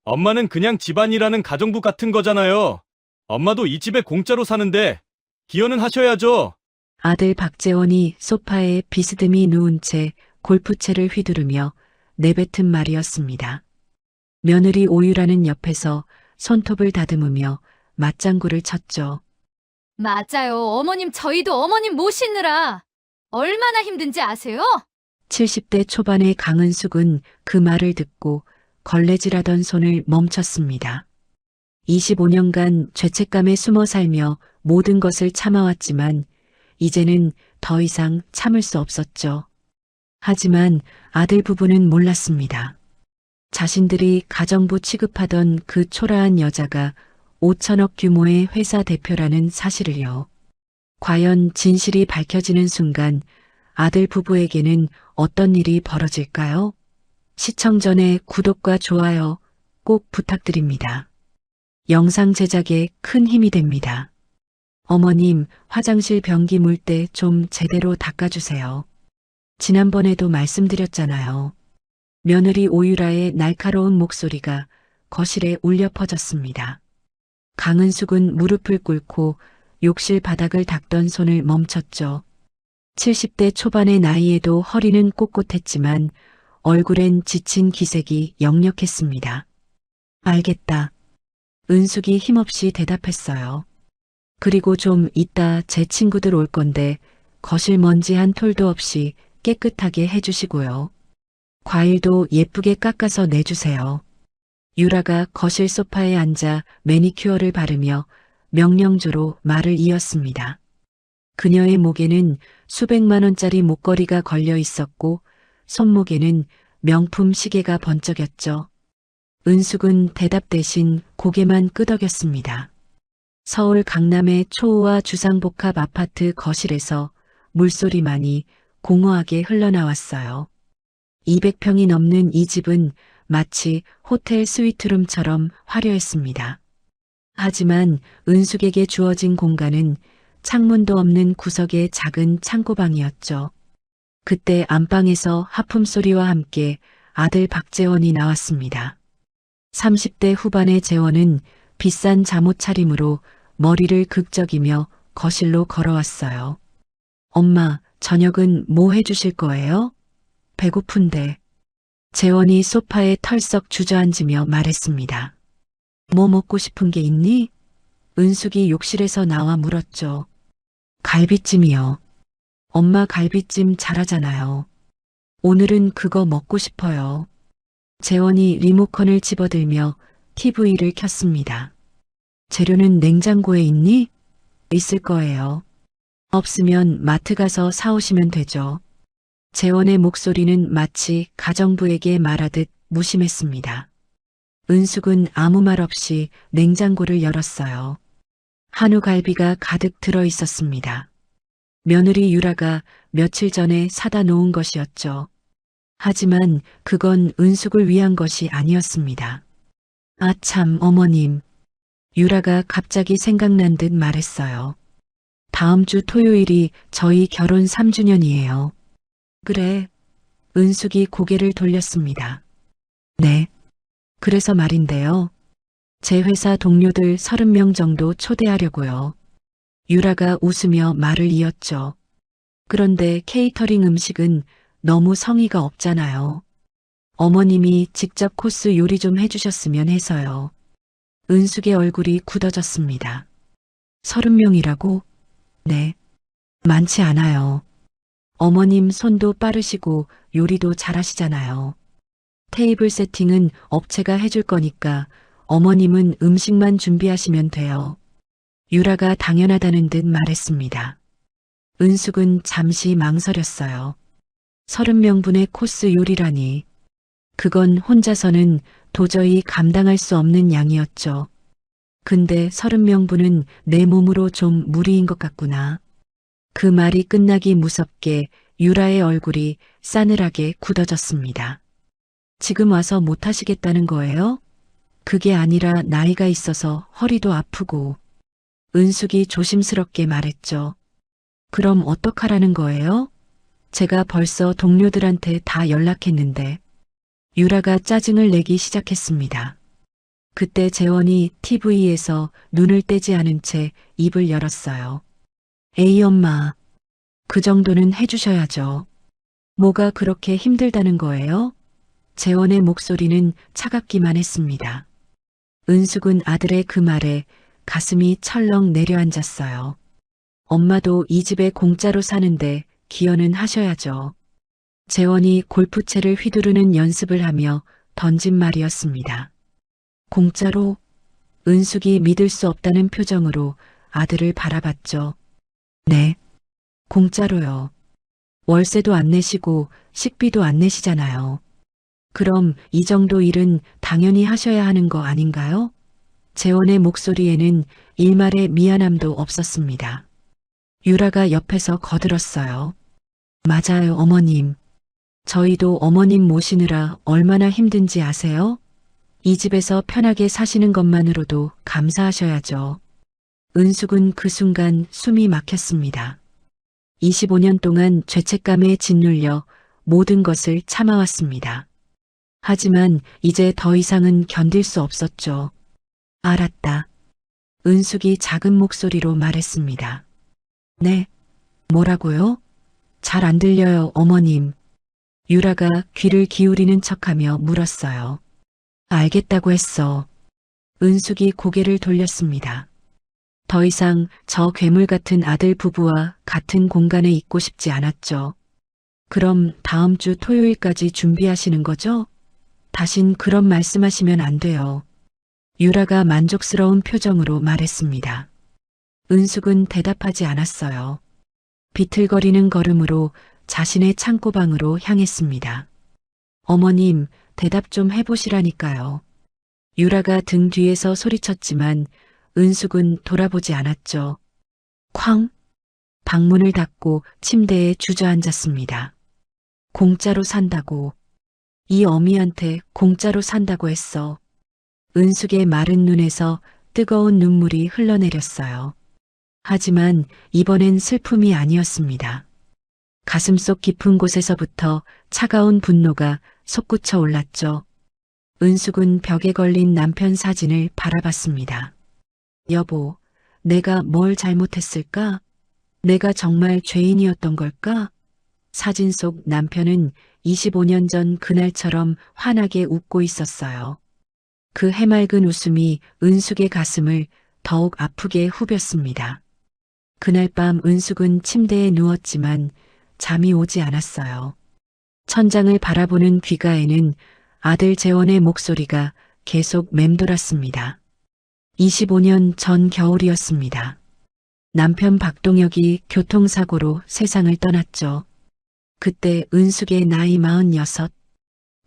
엄마는 그냥 집안이라는 가정부 같은 거잖아요. 엄마도 이 집에 공짜로 사는데 기여는 하셔야죠. 아들 박재원이 소파에 비스듬히 누운 채 골프채를 휘두르며 내뱉은 말이었습니다. 며느리 오유라는 옆에서 손톱을 다듬으며 맞장구를 쳤죠. 맞아요. 어머님, 저희도 어머님 모시느라 얼마나 힘든지 아세요? 70대 초반의 강은숙은 그 말을 듣고 걸레질하던 손을 멈췄습니다. 25년간 죄책감에 숨어 살며 모든 것을 참아왔지만 이제는 더 이상 참을 수 없었죠. 하지만 아들 부부는 몰랐습니다. 자신들이 가정부 취급하던 그 초라한 여자가 5천억 규모의 회사 대표라는 사실을요. 과연 진실이 밝혀지는 순간 아들 부부에게는 어떤 일이 벌어질까요? 시청 전에 구독과 좋아요 꼭 부탁드립니다. 영상 제작에 큰 힘이 됩니다. 어머님, 화장실 변기 물 때 좀 제대로 닦아주세요. 지난번에도 말씀드렸잖아요. 며느리 오유라의 날카로운 목소리가 거실에 울려 퍼졌습니다. 강은숙은 무릎을 꿇고 욕실 바닥을 닦던 손을 멈췄죠. 70대 초반의 나이에도 허리는 꼿꼿했지만 얼굴엔 지친 기색이 역력했습니다. 알겠다. 은숙이 힘없이 대답했어요. 그리고 좀 이따 제 친구들 올 건데 거실 먼지 한 톨도 없이 깨끗하게 해주시고요. 과일도 예쁘게 깎아서 내주세요. 유라가 거실 소파에 앉아 매니큐어를 바르며 명령조로 말을 이었습니다. 그녀의 목에는 수백만 원짜리 목걸이가 걸려 있었고 손목에는 명품 시계가 번쩍였죠. 은숙은 대답 대신 고개만 끄덕였습니다. 서울 강남의 초호화 주상복합 아파트 거실에서 물소리만이 공허하게 흘러나왔어요. 200평이 넘는 이 집은 마치 호텔 스위트룸처럼 화려했습니다. 하지만 은숙에게 주어진 공간은 창문도 없는 구석의 작은 창고방이었죠. 그때 안방에서 하품 소리와 함께 아들 박재원이 나왔습니다. 30대 후반의 재원은 비싼 잠옷 차림으로 머리를 극적이며 거실로 걸어왔어요. 엄마, 저녁은 뭐 해주실 거예요? 배고픈데. 재원이 소파에 털썩 주저앉으며 말했습니다. 뭐 먹고 싶은 게 있니? 은숙이 욕실에서 나와 물었죠. 갈비찜이요. 엄마 갈비찜 잘하잖아요. 오늘은 그거 먹고 싶어요. 재원이 리모컨을 집어들며 TV를 켰습니다. 재료는 냉장고에 있니? 있을 거예요. 없으면 마트 가서 사오시면 되죠. 재원의 목소리는 마치 가정부에게 말하듯 무심했습니다. 은숙은 아무 말 없이 냉장고를 열었어요. 한우 갈비가 가득 들어 있었습니다. 며느리 유라가 며칠 전에 사다 놓은 것이었죠. 하지만 그건 은숙을 위한 것이 아니었습니다. 아 참, 어머님. 유라가 갑자기 생각난 듯 말했어요. 다음 주 토요일이 저희 결혼 3주년이에요. 그래. 은숙이 고개를 돌렸습니다. 네. 그래서 말인데요. 제 회사 동료들 30명 정도 초대하려고요. 유라가 웃으며 말을 이었죠. 그런데 케이터링 음식은 너무 성의가 없잖아요. 어머님이 직접 코스 요리 좀 해주셨으면 해서요. 은숙의 얼굴이 굳어졌습니다. 30명이라고? 네. 많지 않아요. 어머님 손도 빠르시고 요리도 잘하시잖아요. 테이블 세팅은 업체가 해줄 거니까 어머님은 음식만 준비하시면 돼요. 유라가 당연하다는 듯 말했습니다. 은숙은 잠시 망설였어요. 30명분의 코스 요리라니. 그건 혼자서는 도저히 감당할 수 없는 양이었죠. 근데 30명분은 내 몸으로 좀 무리인 것 같구나. 그 말이 끝나기 무섭게 유라의 얼굴이 싸늘하게 굳어졌습니다. 지금 와서 못하시겠다는 거예요? 그게 아니라 나이가 있어서 허리도 아프고. 은숙이 조심스럽게 말했죠. 그럼 어떡하라는 거예요? 제가 벌써 동료들한테 다 연락했는데. 유라가 짜증을 내기 시작했습니다. 그때 재원이 TV에서 눈을 떼지 않은 채 입을 열었어요. 에이 엄마, 그 정도는 해주셔야죠. 뭐가 그렇게 힘들다는 거예요? 재원의 목소리는 차갑기만 했습니다. 은숙은 아들의 그 말에 가슴이 철렁 내려앉았어요. 엄마도 이 집에 공짜로 사는데 기여는 하셔야죠. 재원이 골프채를 휘두르는 연습을 하며 던진 말이었습니다. 공짜로? 은숙이 믿을 수 없다는 표정으로 아들을 바라봤죠. 네, 공짜로요. 월세도 안 내시고 식비도 안 내시잖아요. 그럼 이 정도 일은 당연히 하셔야 하는 거 아닌가요? 재원의 목소리에는 일말의 미안함도 없었습니다. 유라가 옆에서 거들었어요. 맞아요, 어머님. 저희도 어머님 모시느라 얼마나 힘든지 아세요? 이 집에서 편하게 사시는 것만으로도 감사하셔야죠. 은숙은 그 순간 숨이 막혔습니다. 25년 동안 죄책감에 짓눌려 모든 것을 참아왔습니다. 하지만 이제 더 이상은 견딜 수 없었죠. 알았다. 은숙이 작은 목소리로 말했습니다. 네, 뭐라고요? 잘 안 들려요, 어머님. 유라가 귀를 기울이는 척하며 물었어요. 알겠다고 했어. 은숙이 고개를 돌렸습니다. 더 이상 저 괴물 같은 아들 부부와 같은 공간에 있고 싶지 않았죠. 그럼 다음 주 토요일까지 준비하시는 거죠? 다신 그런 말씀하시면 안 돼요. 유라가 만족스러운 표정으로 말했습니다. 은숙은 대답하지 않았어요. 비틀거리는 걸음으로 자신의 창고방으로 향했습니다. 어머님, 대답 좀 해보시라니까요. 유라가 등 뒤에서 소리쳤지만 은숙은 돌아보지 않았죠. 쾅! 방문을 닫고 침대에 주저앉았습니다. 공짜로 산다고. 이 어미한테 공짜로 산다고 했어. 은숙의 마른 눈에서 뜨거운 눈물이 흘러내렸어요. 하지만 이번엔 슬픔이 아니었습니다. 가슴속 깊은 곳에서부터 차가운 분노가 솟구쳐 올랐죠. 은숙은 벽에 걸린 남편 사진을 바라봤습니다. 여보, 내가 뭘 잘못했을까? 내가 정말 죄인이었던 걸까? 사진 속 남편은 25년 전 그날처럼 환하게 웃고 있었어요. 그 해맑은 웃음이 은숙의 가슴을 더욱 아프게 후볐습니다. 그날 밤 은숙은 침대에 누웠지만 잠이 오지 않았어요. 천장을 바라보는 귀가에는 아들 재원의 목소리가 계속 맴돌았습니다. 25년 전 겨울이었습니다. 남편 박동혁이 교통사고로 세상을 떠났죠. 그때 은숙의 나이 46,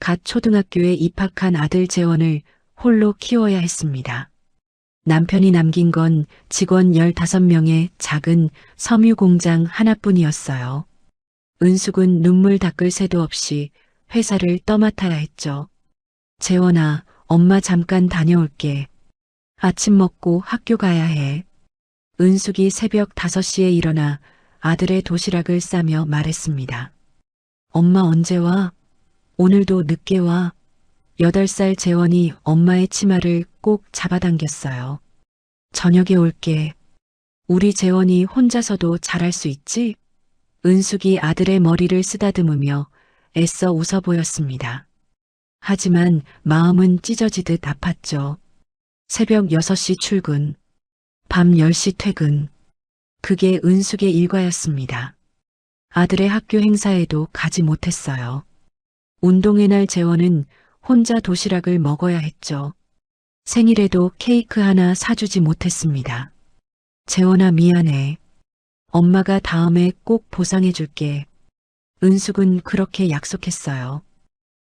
갓 초등학교에 입학한 아들 재원을 홀로 키워야 했습니다. 남편이 남긴 건 직원 15명의 작은 섬유 공장 하나뿐이었어요. 은숙은 눈물 닦을 새도 없이 회사를 떠맡아야 했죠. 재원아, 엄마 잠깐 다녀올게. 아침 먹고 학교 가야 해. 은숙이 새벽 5시에 일어나 아들의 도시락을 싸며 말했습니다. 엄마 언제 와? 오늘도 늦게 와. 8살 재원이 엄마의 치마를 꼭 잡아당겼어요. 저녁에 올게. 우리 재원이 혼자서도 잘할 수 있지? 은숙이 아들의 머리를 쓰다듬으며 애써 웃어 보였습니다. 하지만 마음은 찢어지듯 아팠죠. 새벽 6시 출근, 밤 10시 퇴근. 그게 은숙의 일과였습니다. 아들의 학교 행사에도 가지 못했어요. 운동의 날 재원은 혼자 도시락을 먹어야 했죠. 생일에도 케이크 하나 사주지 못했습니다. 재원아 미안해. 엄마가 다음에 꼭 보상해 줄게. 은숙은 그렇게 약속했어요.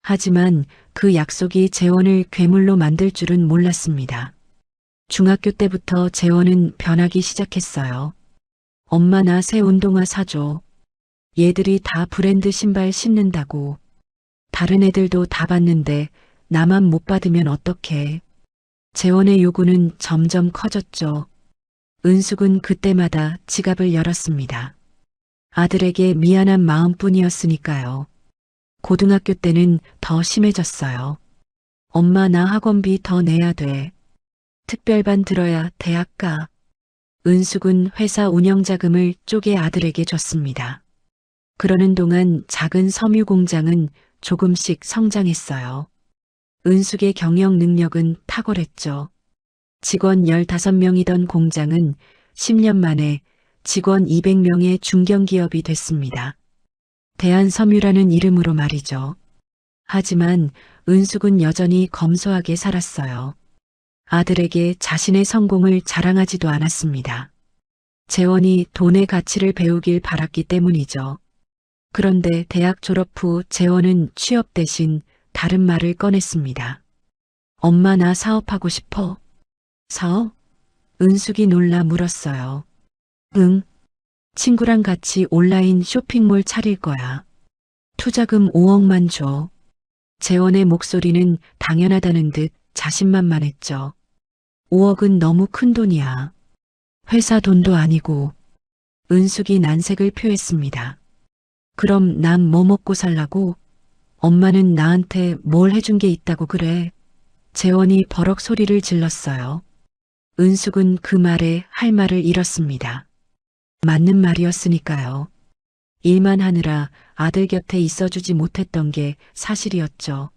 하지만 그 약속이 재원을 괴물로 만들 줄은 몰랐습니다. 중학교 때부터 재원은 변하기 시작했어요. 엄마 나 새 운동화 사줘. 얘들이 다 브랜드 신발 신는다고. 다른 애들도 다 받는데 나만 못 받으면 어떡해. 재원의 요구는 점점 커졌죠. 은숙은 그때마다 지갑을 열었습니다. 아들에게 미안한 마음뿐이었으니까요. 고등학교 때는 더 심해졌어요. 엄마 나 학원비 더 내야 돼. 특별반 들어야 대학 가. 은숙은 회사 운영자금을 쪼개 아들에게 줬습니다. 그러는 동안 작은 섬유 공장은 조금씩 성장했어요. 은숙의 경영 능력은 탁월했죠. 직원 15명이던 공장은 10년 만에 직원 200명의 중견기업이 됐습니다. 대한섬유라는 이름으로 말이죠. 하지만 은숙은 여전히 검소하게 살았어요. 아들에게 자신의 성공을 자랑하지도 않았습니다. 재원이 돈의 가치를 배우길 바랐기 때문이죠. 그런데 대학 졸업 후 재원은 취업 대신 다른 말을 꺼냈습니다. 엄마 나 사업하고 싶어. 사업? 은숙이 놀라 물었어요. 응. 친구랑 같이 온라인 쇼핑몰 차릴 거야. 투자금 5억만 줘. 재원의 목소리는 당연하다는 듯 자신만만했죠. 5억은 너무 큰 돈이야. 회사 돈도 아니고. 은숙이 난색을 표했습니다. 그럼 난 뭐 먹고 살라고? 엄마는 나한테 뭘 해준 게 있다고 그래? 재원이 버럭 소리를 질렀어요. 은숙은 그 말에 할 말을 잃었습니다. 맞는 말이었으니까요. 일만 하느라 아들 곁에 있어주지 못했던 게 사실이었죠.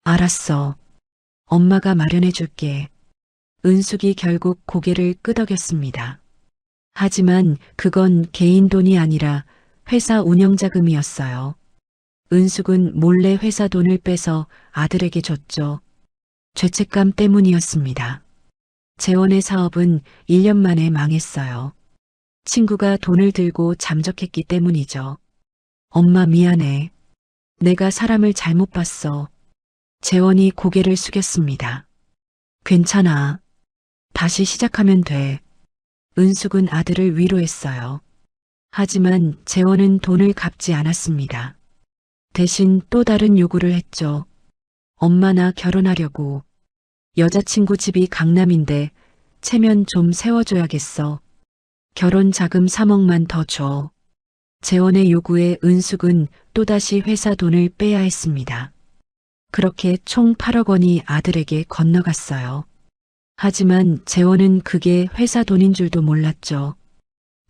알았어. 엄마가 마련해 줄게. 은숙이 결국 고개를 끄덕였습니다. 하지만 그건 개인 돈이 아니라 회사 운영자금이었어요. 은숙은 몰래 회사 돈을 빼서 아들에게 줬죠. 죄책감 때문이었습니다. 재원의 사업은 1년 만에 망했어요. 친구가 돈을 들고 잠적했기 때문이죠. 엄마 미안해. 내가 사람을 잘못 봤어. 재원이 고개를 숙였습니다. 괜찮아. 다시 시작하면 돼. 은숙은 아들을 위로했어요. 하지만 재원은 돈을 갚지 않았습니다. 대신 또 다른 요구를 했죠. 엄마 나 결혼하려고. 여자친구 집이 강남인데 체면 좀 세워줘야겠어. 결혼 자금 3억만 더 줘. 재원의 요구에 은숙은 또다시 회사 돈을 빼야 했습니다. 그렇게 총 8억 원이 아들에게 건너갔어요. 하지만 재원은 그게 회사 돈인 줄도 몰랐죠.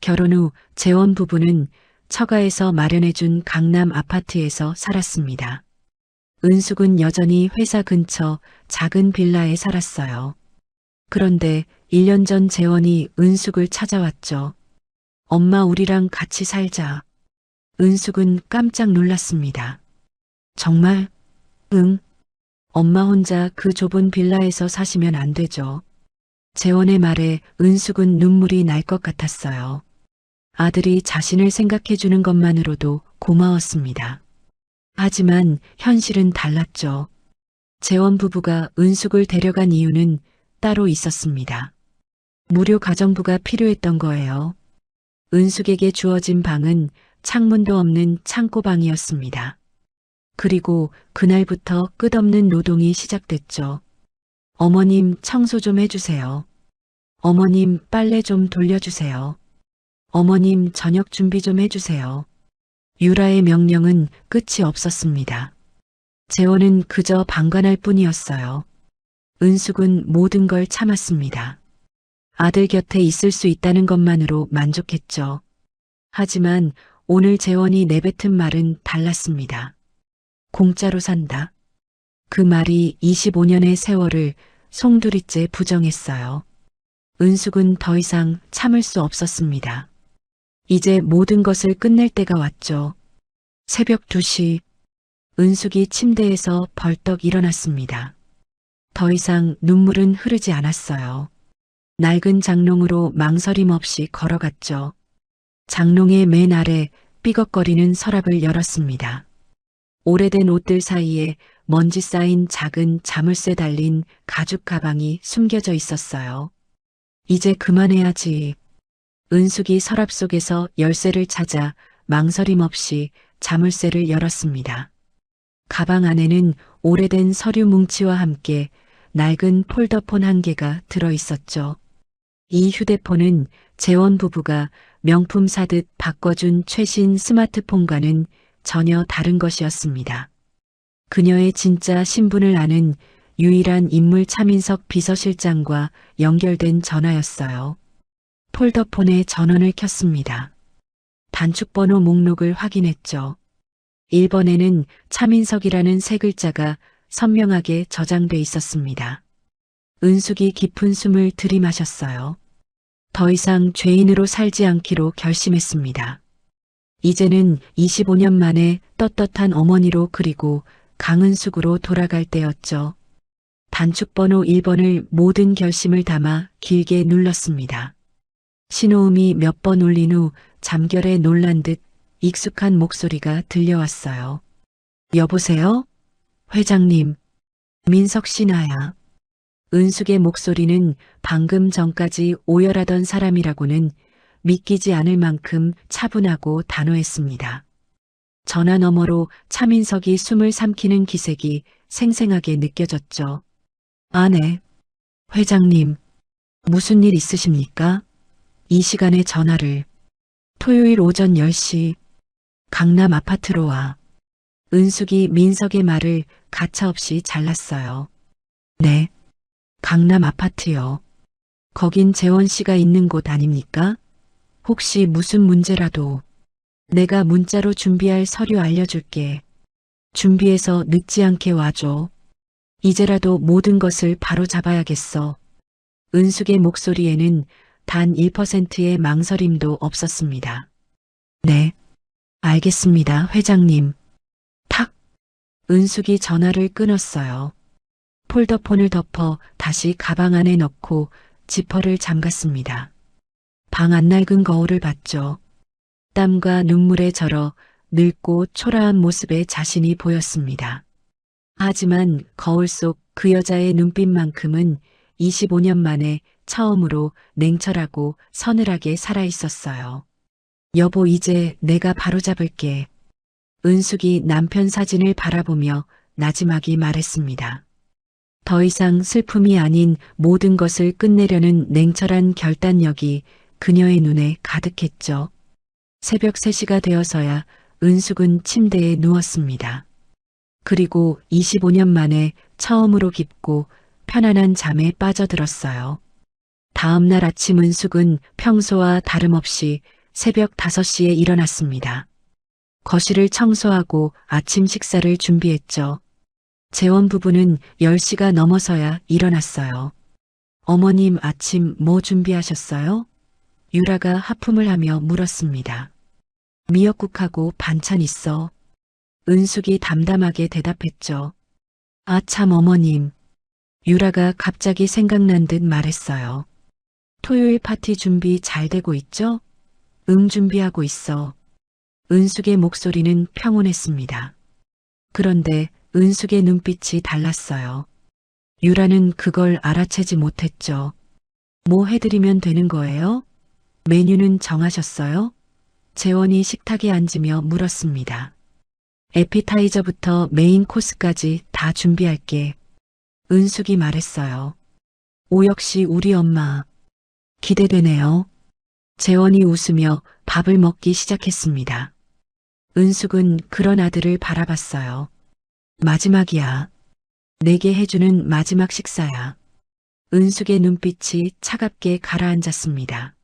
결혼 후 재원 부부는 처가에서 마련해준 강남 아파트에서 살았습니다. 은숙은 여전히 회사 근처 작은 빌라에 살았어요. 그런데 1년 전 재원이 은숙을 찾아왔죠. 엄마 우리랑 같이 살자. 은숙은 깜짝 놀랐습니다. 정말? 응. 엄마 혼자 그 좁은 빌라에서 사시면 안 되죠. 재원의 말에 은숙은 눈물이 날 것 같았어요. 아들이 자신을 생각해 주는 것만으로도 고마웠습니다. 하지만 현실은 달랐죠. 재원 부부가 은숙을 데려간 이유는 따로 있었습니다. 무료 가정부가 필요했던 거예요. 은숙에게 주어진 방은 창문도 없는 창고방이었습니다. 그리고 그날부터 끝없는 노동이 시작됐죠. 어머님 청소 좀 해주세요. 어머님 빨래 좀 돌려주세요. 어머님 저녁 준비 좀 해주세요. 유라의 명령은 끝이 없었습니다. 재원은 그저 방관할 뿐이었어요. 은숙은 모든 걸 참았습니다. 아들 곁에 있을 수 있다는 것만으로 만족했죠. 하지만 오늘 재원이 내뱉은 말은 달랐습니다. 공짜로 산다. 그 말이 25년의 세월을 송두리째 부정했어요. 은숙은 더 이상 참을 수 없었습니다. 이제 모든 것을 끝낼 때가 왔죠. 새벽 2시, 은숙이 침대에서 벌떡 일어났습니다. 더 이상 눈물은 흐르지 않았어요. 낡은 장롱으로 망설임 없이 걸어갔죠. 장롱의 맨 아래 삐걱거리는 서랍을 열었습니다. 오래된 옷들 사이에 먼지 쌓인 작은 자물쇠 달린 가죽 가방이 숨겨져 있었어요. 이제 그만해야지. 은숙이 서랍 속에서 열쇠를 찾아 망설임 없이 자물쇠를 열었습니다. 가방 안에는 오래된 서류 뭉치와 함께 낡은 폴더폰 1개가 들어 있었죠. 이 휴대폰은 재원 부부가 명품 사듯 바꿔준 최신 스마트폰과는 전혀 다른 것이었습니다. 그녀의 진짜 신분을 아는 유일한 인물 차민석 비서실장과 연결된 전화였어요. 폴더폰에 전원을 켰습니다. 단축번호 목록을 확인했죠. 1번에는 차민석이라는 세 글자가 선명하게 저장돼 있었습니다. 은숙이 깊은 숨을 들이마셨어요. 더 이상 죄인으로 살지 않기로 결심했습니다. 이제는 25년 만에 떳떳한 어머니로 그리고 강은숙으로 돌아갈 때였죠. 단축번호 1번을 모든 결심을 담아 길게 눌렀습니다. 신호음이 몇 번 울린 후 잠결에 놀란 듯 익숙한 목소리가 들려왔어요. 여보세요? 회장님, 민석 씨 나야. 은숙의 목소리는 방금 전까지 오열하던 사람이라고는 믿기지 않을 만큼 차분하고 단호했습니다. 전화 너머로 차민석이 숨을 삼키는 기색이 생생하게 느껴졌죠. 네. 회장님, 무슨 일 있으십니까? 이 시간에 전화를. 토요일 오전 10시 강남 아파트로 와. 은숙이 민석의 말을 가차없이 잘랐어요. 네. 강남 아파트요. 거긴 재원 씨가 있는 곳 아닙니까? 혹시 무슨 문제라도 내가 문자로 준비할 서류 알려줄게. 준비해서 늦지 않게 와줘. 이제라도 모든 것을 바로 잡아야겠어. 은숙의 목소리에는 단 1%의 망설임도 없었습니다. 네, 알겠습니다, 회장님. 탁! 은숙이 전화를 끊었어요. 폴더폰을 덮어 다시 가방 안에 넣고 지퍼를 잠갔습니다. 방 안낡은 거울을 봤죠. 땀과 눈물에 절어 늙고 초라한 모습의 자신이 보였습니다. 하지만 거울 속 그 여자의 눈빛만큼은 25년 만에 처음으로 냉철하고 서늘하게 살아있었어요. 여보, 이제 내가 바로잡을게. 은숙이 남편 사진을 바라보며 나지막이 말했습니다. 더 이상 슬픔이 아닌 모든 것을 끝내려는 냉철한 결단력이 그녀의 눈에 가득했죠. 새벽 3시가 되어서야 은숙은 침대에 누웠습니다. 그리고 25년 만에 처음으로 깊고 편안한 잠에 빠져들었어요. 다음 날 아침 은숙은 평소와 다름없이 새벽 5시에 일어났습니다. 거실을 청소하고 아침 식사를 준비했죠. 재원 부부는 10시가 넘어서야 일어났어요. 어머님, 아침 뭐 준비하셨어요? 유라가 하품을 하며 물었습니다. 미역국하고 반찬 있어. 은숙이 담담하게 대답했죠. 아, 참 어머님. 유라가 갑자기 생각난 듯 말했어요. 토요일 파티 준비 잘 되고 있죠? 준비하고 있어. 은숙의 목소리는 평온했습니다. 그런데 은숙의 눈빛이 달랐어요. 유라는 그걸 알아채지 못했죠. 뭐 해드리면 되는 거예요? 메뉴는 정하셨어요? 재원이 식탁에 앉으며 물었습니다. 에피타이저부터 메인 코스까지 다 준비할게. 은숙이 말했어요. 오, 역시 우리 엄마. 기대되네요. 재원이 웃으며 밥을 먹기 시작했습니다. 은숙은 그런 아들을 바라봤어요. 마지막이야. 내게 해주는 마지막 식사야. 은숙의 눈빛이 차갑게 가라앉았습니다.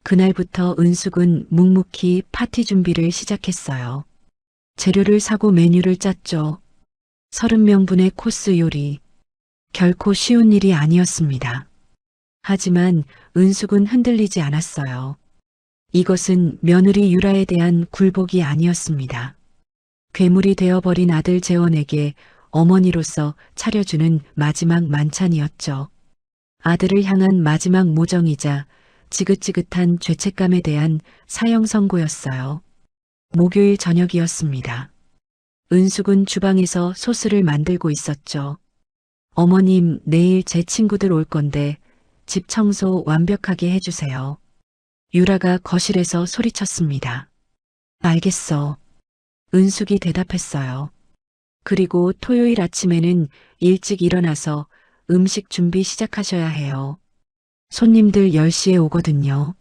그날부터 은숙은 묵묵히 파티 준비를 시작했어요. 재료를 사고 메뉴를 짰죠. 30명분의 코스 요리. 결코 쉬운 일이 아니었습니다. 하지만 은숙은 흔들리지 않았어요. 이것은 며느리 유라에 대한 굴복이 아니었습니다. 괴물이 되어버린 아들 재원에게 어머니로서 차려주는 마지막 만찬이었죠. 아들을 향한 마지막 모정이자 지긋지긋한 죄책감에 대한 사형 선고였어요. 목요일 저녁이었습니다. 은숙은 주방에서 소스를 만들고 있었죠. 어머님, 내일 제 친구들 올 건데 집 청소 완벽하게 해주세요. 유라가 거실에서 소리쳤습니다. 알겠어. 은숙이 대답했어요. 그리고 토요일 아침에는 일찍 일어나서 음식 준비 시작하셔야 해요. 손님들 10시에 오거든요.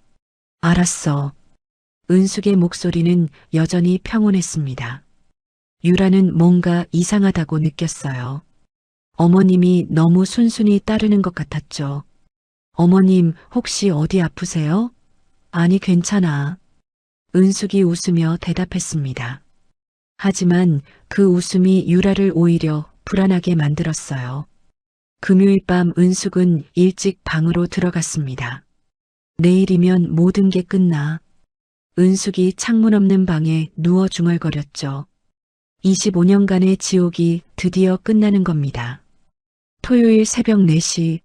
알았어. 은숙의 목소리는 여전히 평온했습니다. 유라는 뭔가 이상하다고 느꼈어요. 어머님이 너무 순순히 따르는 것 같았죠. 어머님, 혹시 어디 아프세요? 아니, 괜찮아. 은숙이 웃으며 대답했습니다. 하지만 그 웃음이 유라를 오히려 불안하게 만들었어요. 금요일 밤 은숙은 일찍 방으로 들어갔습니다. 내일이면 모든 게 끝나. 은숙이 창문 없는 방에 누워 중얼거렸죠. 25년간의 지옥이 드디어 끝나는 겁니다. 토요일 새벽 4시,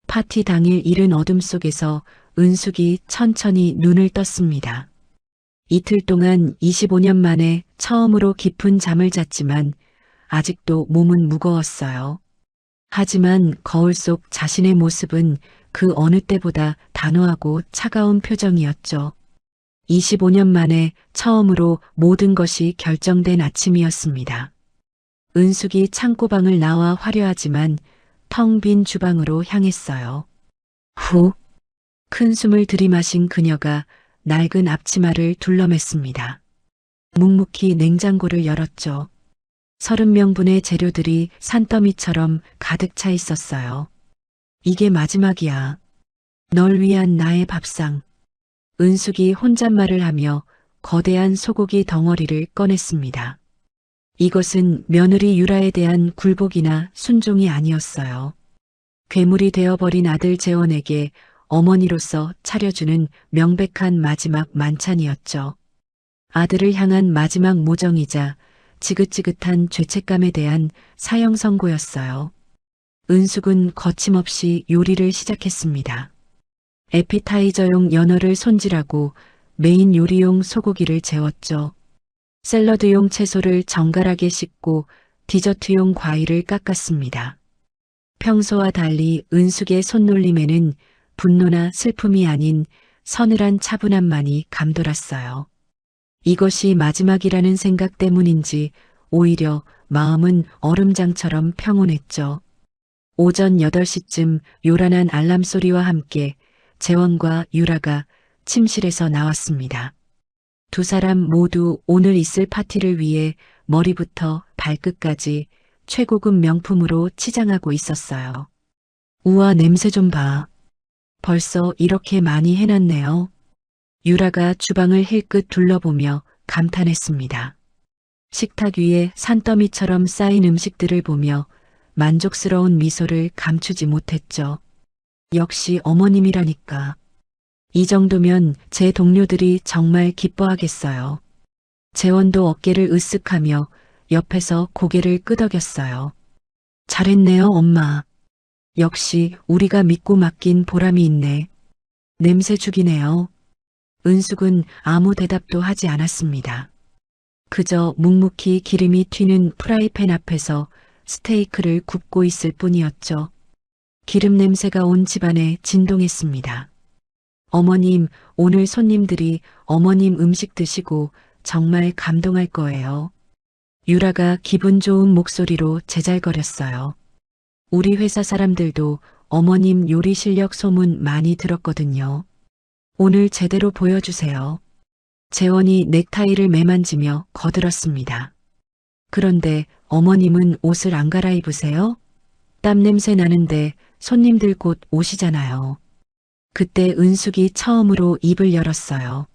파티 당일 이른 어둠 속에서 은숙이 천천히 눈을 떴습니다. 이틀 동안 25년 만에 처음으로 깊은 잠을 잤지만 아직도 몸은 무거웠어요. 하지만 거울 속 자신의 모습은 그 어느 때보다 단호하고 차가운 표정이었죠. 25년 만에 처음으로 모든 것이 결정된 아침이었습니다. 은숙이 창고방을 나와 화려하지만 텅 빈 주방으로 향했어요. 후, 큰 숨을 들이마신 그녀가 낡은 앞치마를 둘러맸습니다. 묵묵히 냉장고를 열었죠. 30명분의 재료들이 산더미처럼 가득 차 있었어요. 이게 마지막이야. 널 위한 나의 밥상. 은숙이 혼잣말을 하며 거대한 소고기 덩어리를 꺼냈습니다. 이것은 며느리 유라에 대한 굴복이나 순종이 아니었어요. 괴물이 되어버린 아들 재원에게 어머니로서 차려주는 명백한 마지막 만찬이었죠. 아들을 향한 마지막 모정이자 지긋지긋한 죄책감에 대한 사형 선고였어요. 은숙은 거침없이 요리를 시작했습니다. 에피타이저용 연어를 손질하고 메인 요리용 소고기를 재웠죠. 샐러드용 채소를 정갈하게 씻고 디저트용 과일을 깎았습니다. 평소와 달리 은숙의 손놀림에는 분노나 슬픔이 아닌 서늘한 차분함만이 감돌았어요. 이것이 마지막이라는 생각 때문인지 오히려 마음은 얼음장처럼 평온했죠. 오전 8시쯤 요란한 알람 소리와 함께 재원과 유라가 침실에서 나왔습니다. 두 사람 모두 오늘 있을 파티를 위해 머리부터 발끝까지 최고급 명품으로 치장하고 있었어요. 우와, 냄새 좀 봐. 벌써 이렇게 많이 해놨네요. 유라가 주방을 힐끗 둘러보며 감탄했습니다. 식탁 위에 산더미처럼 쌓인 음식들을 보며 만족스러운 미소를 감추지 못했죠. 역시 어머님이라니까. 이 정도면 제 동료들이 정말 기뻐하겠어요. 재원도 어깨를 으쓱하며 옆에서 고개를 끄덕였어요. 잘했네요, 엄마. 역시 우리가 믿고 맡긴 보람이 있네. 냄새 죽이네요. 은숙은 아무 대답도 하지 않았습니다. 그저 묵묵히 기름이 튀는 프라이팬 앞에서 스테이크를 굽고 있을 뿐이었죠. 기름 냄새가 온 집안에 진동했습니다. 어머님, 오늘 손님들이 어머님 음식 드시고 정말 감동할 거예요. 유라가 기분 좋은 목소리로 제잘거렸어요. 우리 회사 사람들도 어머님 요리 실력 소문 많이 들었거든요. 오늘 제대로 보여주세요. 재원이 넥타이를 매만지며 거들었습니다. 그런데 어머님은 옷을 안 갈아입으세요? 땀 냄새 나는데 손님들 곧 오시잖아요. 그때 은숙이 처음으로 입을 열었어요.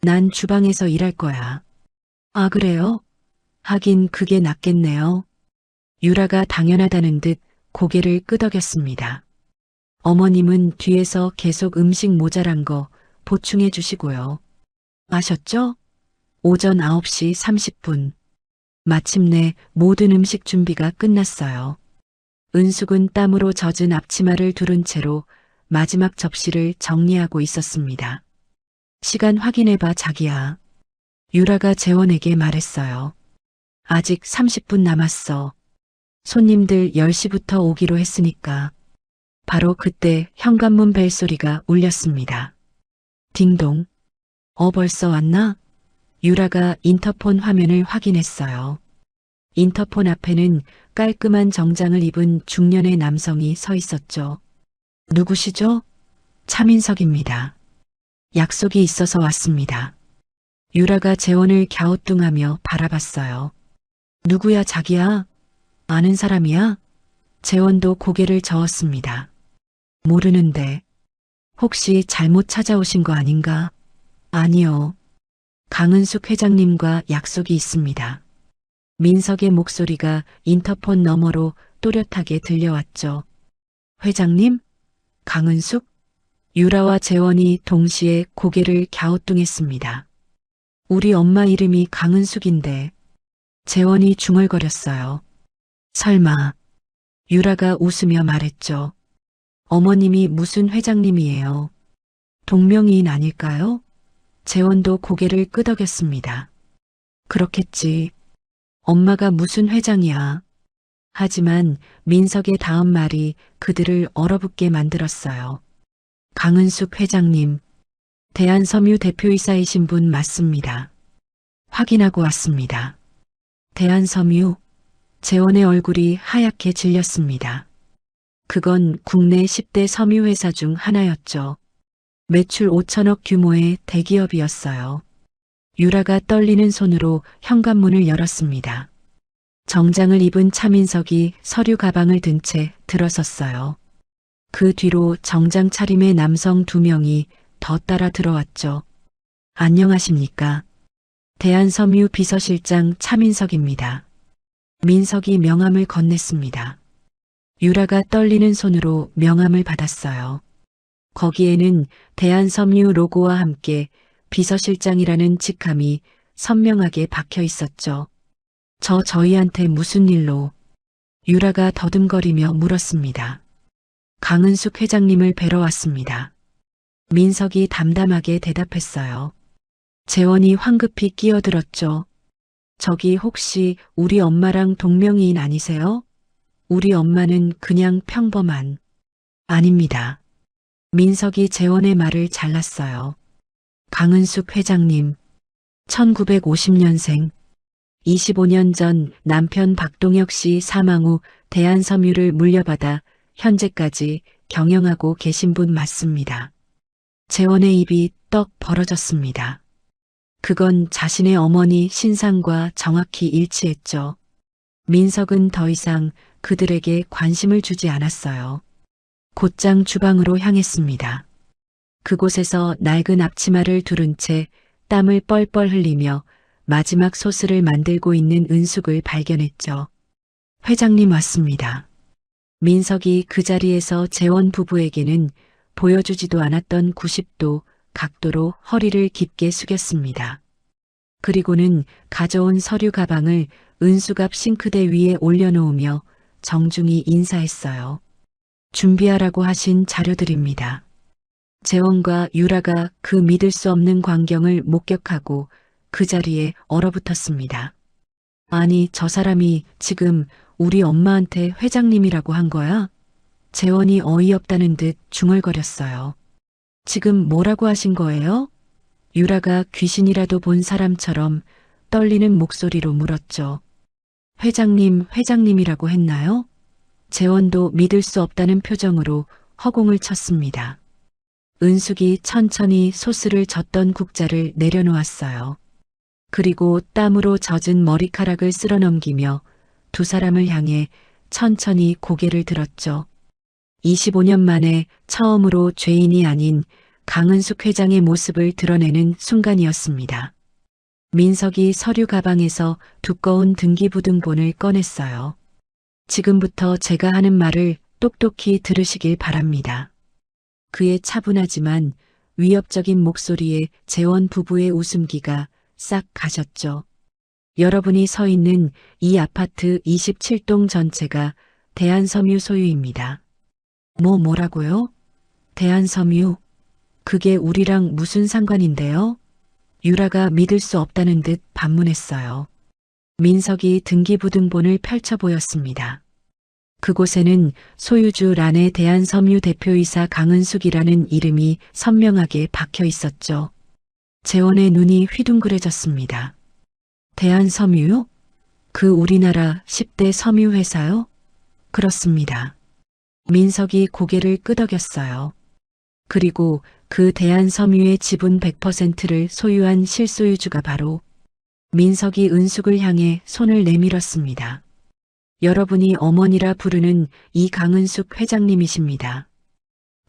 난 주방에서 일할 거야. 아, 그래요? 하긴 그게 낫겠네요. 유라가 당연하다는 듯 고개를 끄덕였습니다. 어머님은 뒤에서 계속 음식 모자란 거 보충해 주시고요. 아셨죠? 오전 9시 30분. 마침내 모든 음식 준비가 끝났어요. 은숙은 땀으로 젖은 앞치마를 두른 채로 마지막 접시를 정리하고 있었습니다. 시간 확인해봐, 자기야. 유라가 재원에게 말했어요. 아직 30분 남았어. 손님들 10시부터 오기로 했으니까. 바로 그때 현관문 벨소리가 울렸습니다. 딩동. 벌써 왔나? 유라가 인터폰 화면을 확인했어요. 인터폰 앞에는 깔끔한 정장을 입은 중년의 남성이 서 있었죠. 누구시죠? 차민석입니다. 약속이 있어서 왔습니다. 유라가 재원을 갸우뚱하며 바라봤어요. 누구야, 자기야? 아는 사람이야? 재원도 고개를 저었습니다. 모르는데 혹시 잘못 찾아오신 거 아닌가? 아니요. 강은숙 회장님과 약속이 있습니다. 민석의 목소리가 인터폰 너머로 또렷하게 들려왔죠. 회장님? 강은숙? 유라와 재원이 동시에 고개를 갸우뚱했습니다. 우리 엄마 이름이 강은숙인데. 재원이 중얼거렸어요. 설마. 유라가 웃으며 말했죠. 어머님이 무슨 회장님이에요? 동명이인 아닐까요? 재원도 고개를 끄덕였습니다. 그렇겠지. 엄마가 무슨 회장이야. 하지만 민석의 다음 말이 그들을 얼어붙게 만들었어요. 강은숙 회장님, 대한섬유 대표이사이신 분 맞습니다. 확인하고 왔습니다. 대한섬유, 재원의 얼굴이 하얗게 질렸습니다. 그건 국내 10대 섬유회사 중 하나였죠. 매출 5천억 규모의 대기업이었어요. 유라가 떨리는 손으로 현관문을 열었습니다. 정장을 입은 차민석이 서류 가방을 든 채 들어섰어요. 그 뒤로 정장 차림의 남성 2명이 더 따라 들어왔죠. 안녕하십니까? 대한섬유 비서실장 차민석입니다. 민석이 명함을 건넸습니다. 유라가 떨리는 손으로 명함을 받았어요. 거기에는 대한섬유 로고와 함께 비서실장이라는 직함이 선명하게 박혀 있었죠. 저희한테 무슨 일로? 유라가 더듬거리며 물었습니다. 강은숙 회장님을 뵈러 왔습니다. 민석이 담담하게 대답했어요. 재원이 황급히 끼어들었죠. 저기 혹시 우리 엄마랑 동명이인 아니세요? 우리 엄마는 그냥 평범한. 아닙니다. 민석이 재원의 말을 잘랐어요. 강은숙 회장님, 1950년생, 25년 전 남편 박동혁 씨 사망 후 대한섬유를 물려받아 현재까지 경영하고 계신 분 맞습니다. 재원의 입이 떡 벌어졌습니다. 그건 자신의 어머니 신상과 정확히 일치했죠. 민석은 더 이상 그들에게 관심을 주지 않았어요. 곧장 주방으로 향했습니다. 그곳에서 낡은 앞치마를 두른 채 땀을 뻘뻘 흘리며 마지막 소스를 만들고 있는 은숙을 발견했죠. 회장님 왔습니다. 민석이 그 자리에서 재원 부부에게는 보여주지도 않았던 90도 각도로 허리를 깊게 숙였습니다. 그리고는 가져온 서류 가방을 은숙 앞 싱크대 위에 올려놓으며 정중히 인사했어요. 준비하라고 하신 자료들입니다. 재원과 유라가 그 믿을 수 없는 광경을 목격하고 그 자리에 얼어붙었습니다. 아니, 저 사람이 지금 우리 엄마한테 회장님이라고 한 거야? 재원이 어이없다는 듯 중얼거렸어요. 지금 뭐라고 하신 거예요? 유라가 귀신이라도 본 사람처럼 떨리는 목소리로 물었죠. 회장님이라고 했나요? 재원도 믿을 수 없다는 표정으로 허공을 쳤습니다. 은숙이 천천히 소스를 젓던 국자를 내려놓았어요. 그리고 땀으로 젖은 머리카락을 쓸어넘기며 두 사람을 향해 천천히 고개를 들었죠. 25년 만에 처음으로 죄인이 아닌 강은숙 회장의 모습을 드러내는 순간이었습니다. 민석이 서류 가방에서 두꺼운 등기부등본을 꺼냈어요. 지금부터 제가 하는 말을 똑똑히 들으시길 바랍니다. 그의 차분하지만 위협적인 목소리에 재원 부부의 웃음기가 싹 가셨죠. 여러분이 서 있는 이 아파트 27동 전체가 대한섬유 소유입니다. 뭐라고요? 대한섬유? 그게 우리랑 무슨 상관인데요? 유라가 믿을 수 없다는 듯 반문했어요. 민석이 등기부등본을 펼쳐 보였습니다. 그곳에는 소유주 란에 대한섬유 대표이사 강은숙이라는 이름이 선명하게 박혀 있었죠. 재원의 눈이 휘둥그레졌습니다. 대한섬유요? 그 우리나라 10대 섬유회사요? 그렇습니다. 민석이 고개를 끄덕였어요. 그리고 그 대한섬유의 지분 100%를 소유한 실소유주가 바로 민석이 은숙을 향해 손을 내밀었습니다. 여러분이 어머니라 부르는 이 강은숙 회장님이십니다.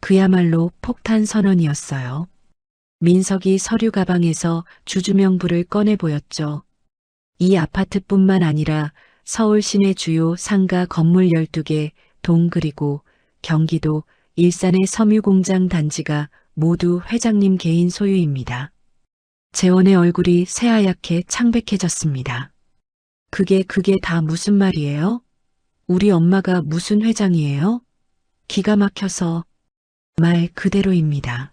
그야말로 폭탄 선언이었어요. 민석이 서류 가방에서 주주명부를 꺼내 보였죠. 이 아파트뿐만 아니라 서울 시내 주요 상가 건물 12개, 동 그리고 경기도, 일산의 섬유공장 단지가 모두 회장님 개인 소유입니다. 재원의 얼굴이 새하얗게 창백해졌습니다. 그게 다 무슨 말이에요? 우리 엄마가 무슨 회장이에요? 기가 막혀서 말 그대로입니다.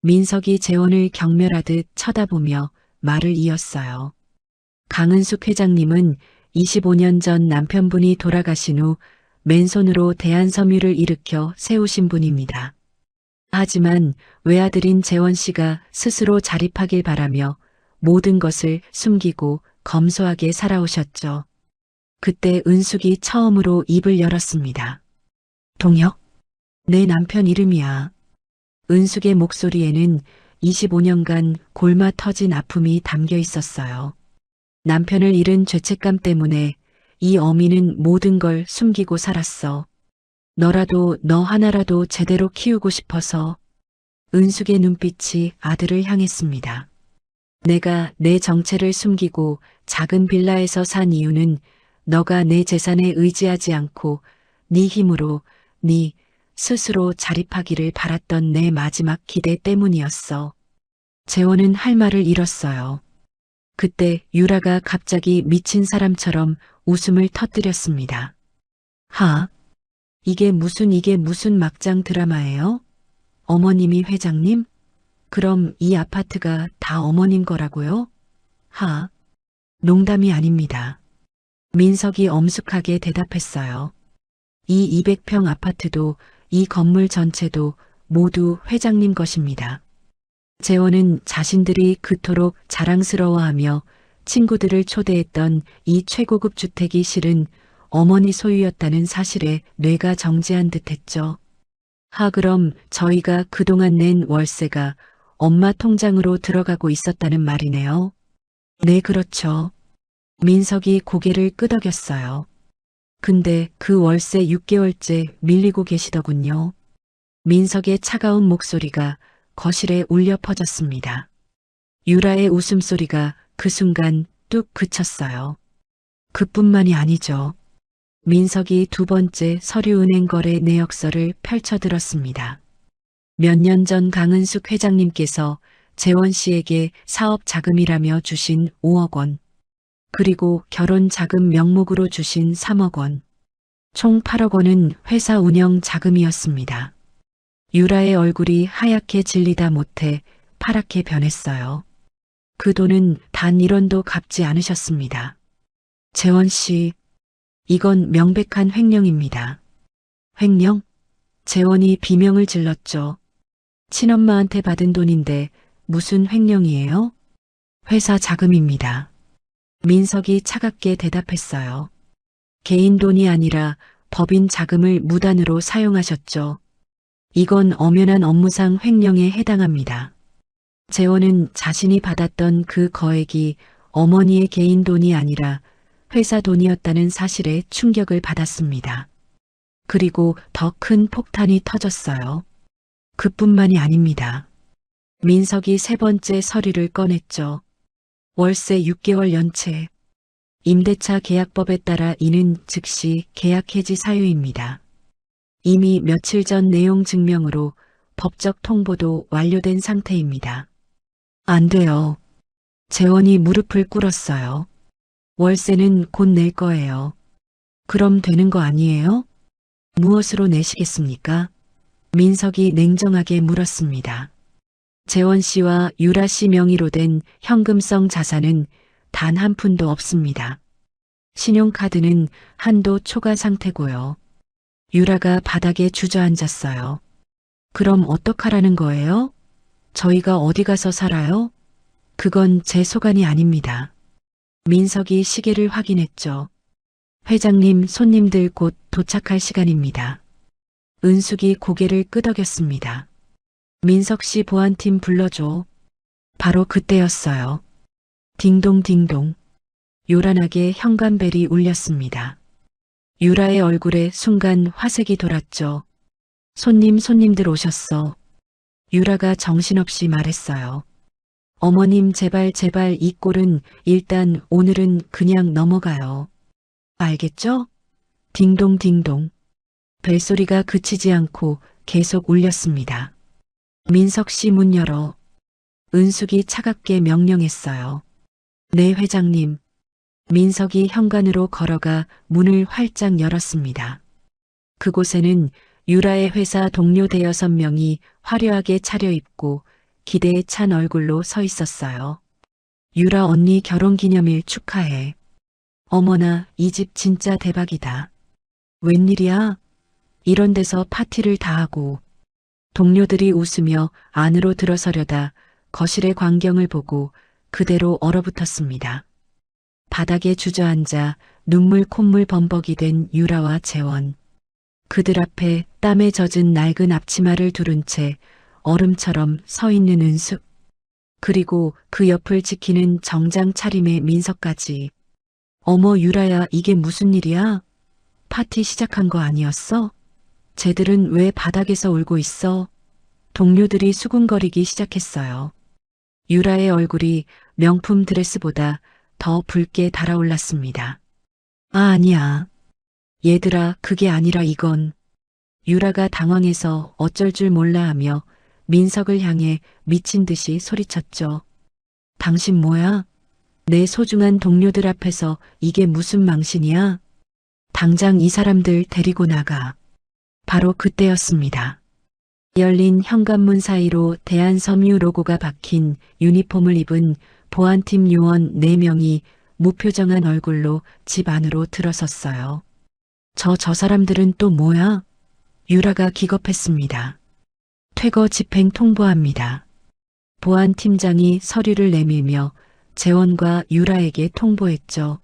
민석이 재원을 경멸하듯 쳐다보며 말을 이었어요. 강은숙 회장님은 25년 전 남편분이 돌아가신 후 맨손으로 대한섬유를 일으켜 세우신 분입니다. 하지만 외아들인 재원 씨가 스스로 자립하길 바라며 모든 것을 숨기고 검소하게 살아오셨죠. 그때 은숙이 처음으로 입을 열었습니다. 동혁? 내 남편 이름이야. 은숙의 목소리에는 25년간 골마 터진 아픔이 담겨 있었어요. 남편을 잃은 죄책감 때문에 이 어미는 모든 걸 숨기고 살았어. 너라도 너 하나라도 제대로 키우고 싶어서. 은숙의 눈빛이 아들을 향했습니다. 내가 내 정체를 숨기고 작은 빌라에서 산 이유는 너가 내 재산에 의지하지 않고 네 힘으로 네 스스로 자립하기를 바랐던 내 마지막 기대 때문이었어. 재원은 할 말을 잃었어요. 그때 유라가 갑자기 미친 사람처럼 웃음을 터뜨렸습니다. 이게 무슨 막장 드라마예요? 어머님이 회장님? 그럼 이 아파트가 다 어머님 거라고요? 농담이 아닙니다. 민석이 엄숙하게 대답했어요. 이 200평 아파트도 이 건물 전체도 모두 회장님 것입니다. 재원은 자신들이 그토록 자랑스러워하며 친구들을 초대했던 이 최고급 주택이 실은 어머니 소유였다는 사실에 뇌가 정지한 듯했죠. 그럼 저희가 그동안 낸 월세가 엄마 통장으로 들어가고 있었다는 말이네요. 네, 그렇죠. 민석이 고개를 끄덕였어요. 근데 그 월세 6개월째 밀리고 계시더군요. 민석의 차가운 목소리가 거실에 울려 퍼졌습니다. 유라의 웃음소리가 그 순간 뚝 그쳤어요. 그뿐만이 아니죠. 민석이 두 번째 서류은행 거래 내역서를 펼쳐들었습니다. 몇 년 전 강은숙 회장님께서 재원 씨에게 사업 자금이라며 주신 5억 원, 그리고 결혼 자금 명목으로 주신 3억 원, 총 8억 원은 회사 운영 자금이었습니다. 유라의 얼굴이 하얗게 질리다 못해 파랗게 변했어요. 그 돈은 단 1원도 갚지 않으셨습니다. 재원 씨, 이건 명백한 횡령입니다. 횡령? 재원이 비명을 질렀죠. 친엄마한테 받은 돈인데 무슨 횡령이에요? 회사 자금입니다. 민석이 차갑게 대답했어요. 개인 돈이 아니라 법인 자금을 무단으로 사용하셨죠. 이건 엄연한 업무상 횡령에 해당합니다. 재원은 자신이 받았던 그 거액이 어머니의 개인 돈이 아니라 회사 돈이었다는 사실에 충격을 받았습니다. 그리고 더 큰 폭탄이 터졌어요. 그뿐만이 아닙니다. 민석이 세 번째 서류를 꺼냈죠. 월세 6개월 연체. 임대차 계약법에 따라 이는 즉시 계약 해지 사유입니다. 이미 며칠 전 내용 증명으로 법적 통보도 완료된 상태입니다. 안 돼요. 재원이 무릎을 꿇었어요. 월세는 곧 낼 거예요. 그럼 되는 거 아니에요? 무엇으로 내시겠습니까? 민석이 냉정하게 물었습니다. 재원 씨와 유라 씨 명의로 된 현금성 자산은 단 한 푼도 없습니다. 신용카드는 한도 초과 상태고요. 유라가 바닥에 주저앉았어요. 그럼 어떡하라는 거예요? 저희가 어디 가서 살아요? 그건 제 소관이 아닙니다. 민석이 시계를 확인했죠. 회장님, 손님들 곧 도착할 시간입니다. 은숙이 고개를 끄덕였습니다. 민석 씨 보안팀 불러줘. 바로 그때였어요. 딩동딩동. 요란하게 현관벨이 울렸습니다. 유라의 얼굴에 순간 화색이 돌았죠. 손님들 오셨어. 유라가 정신없이 말했어요. 어머님 제발 이 꼴은 일단 오늘은 그냥 넘어가요. 알겠죠? 딩동딩동. 벨소리가 그치지 않고 계속 울렸습니다. 민석 씨 문 열어. 은숙이 차갑게 명령했어요. 네 회장님. 민석이 현관으로 걸어가 문을 활짝 열었습니다. 그곳에는 유라의 회사 동료 대여섯 명이 화려하게 차려입고 기대에 찬 얼굴로 서 있었어요. 유라 언니 결혼기념일 축하해. 어머나, 이 집 진짜 대박이다. 웬일이야? 이런 데서 파티를 다 하고. 동료들이 웃으며 안으로 들어서려다 거실의 광경을 보고 그대로 얼어붙었습니다. 바닥에 주저앉아 눈물 콧물 범벅이 된 유라와 재원. 그들 앞에 땀에 젖은 낡은 앞치마를 두른 채 얼음처럼 서 있는 은숙. 그리고 그 옆을 지키는 정장 차림의 민석까지. 어머 유라야, 이게 무슨 일이야? 파티 시작한 거 아니었어? 쟤들은 왜 바닥에서 울고 있어? 동료들이 수군거리기 시작했어요. 유라의 얼굴이 명품 드레스보다 더 붉게 달아올랐습니다. 아니야. 얘들아, 그게 아니라 이건. 유라가 당황해서 어쩔 줄 몰라 하며 민석을 향해 미친 듯이 소리쳤죠. 당신 뭐야? 내 소중한 동료들 앞에서 이게 무슨 망신이야? 당장 이 사람들 데리고 나가. 바로 그때였습니다. 열린 현관문 사이로 대한섬유 로고가 박힌 유니폼을 입은 보안팀 요원 4명이 무표정한 얼굴로 집 안으로 들어섰어요. 저 사람들은 또 뭐야? 유라가 기겁했습니다. 퇴거 집행 통보합니다. 보안팀장이 서류를 내밀며 재원과 유라에게 통보했죠.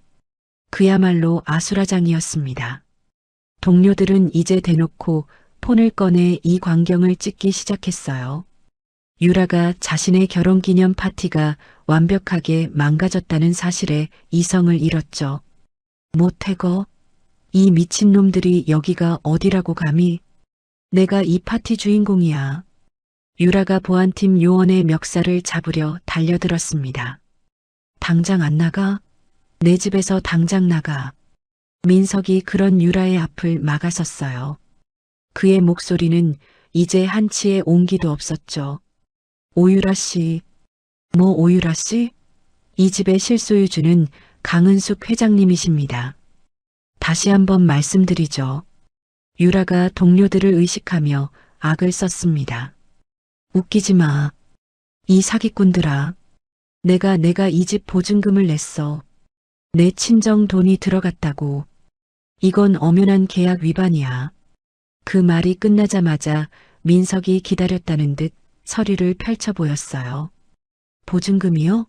그야말로 아수라장이었습니다. 동료들은 이제 대놓고 폰을 꺼내 이 광경을 찍기 시작했어요. 유라가 자신의 결혼기념 파티가 완벽하게 망가졌다는 사실에 이성을 잃었죠. 뭐 퇴거? 이 미친놈들이 여기가 어디라고 감히? 내가 이 파티 주인공이야. 유라가 보안팀 요원의 멱살을 잡으려 달려들었습니다. 당장 안 나가? 내 집에서 당장 나가. 민석이 그런 유라의 앞을 막아섰어요. 그의 목소리는 이제 한치의 온기도 없었죠. 오유라 씨. 뭐 오유라 씨? 이 집의 실소유주는 강은숙 회장님이십니다. 다시 한번 말씀드리죠. 유라가 동료들을 의식하며 악을 썼습니다. 웃기지 마. 이 사기꾼들아. 내가 이 집 보증금을 냈어. 내 친정 돈이 들어갔다고. 이건 엄연한 계약 위반이야. 그 말이 끝나자마자 민석이 기다렸다는 듯 서류를 펼쳐 보였어요. 보증금이요?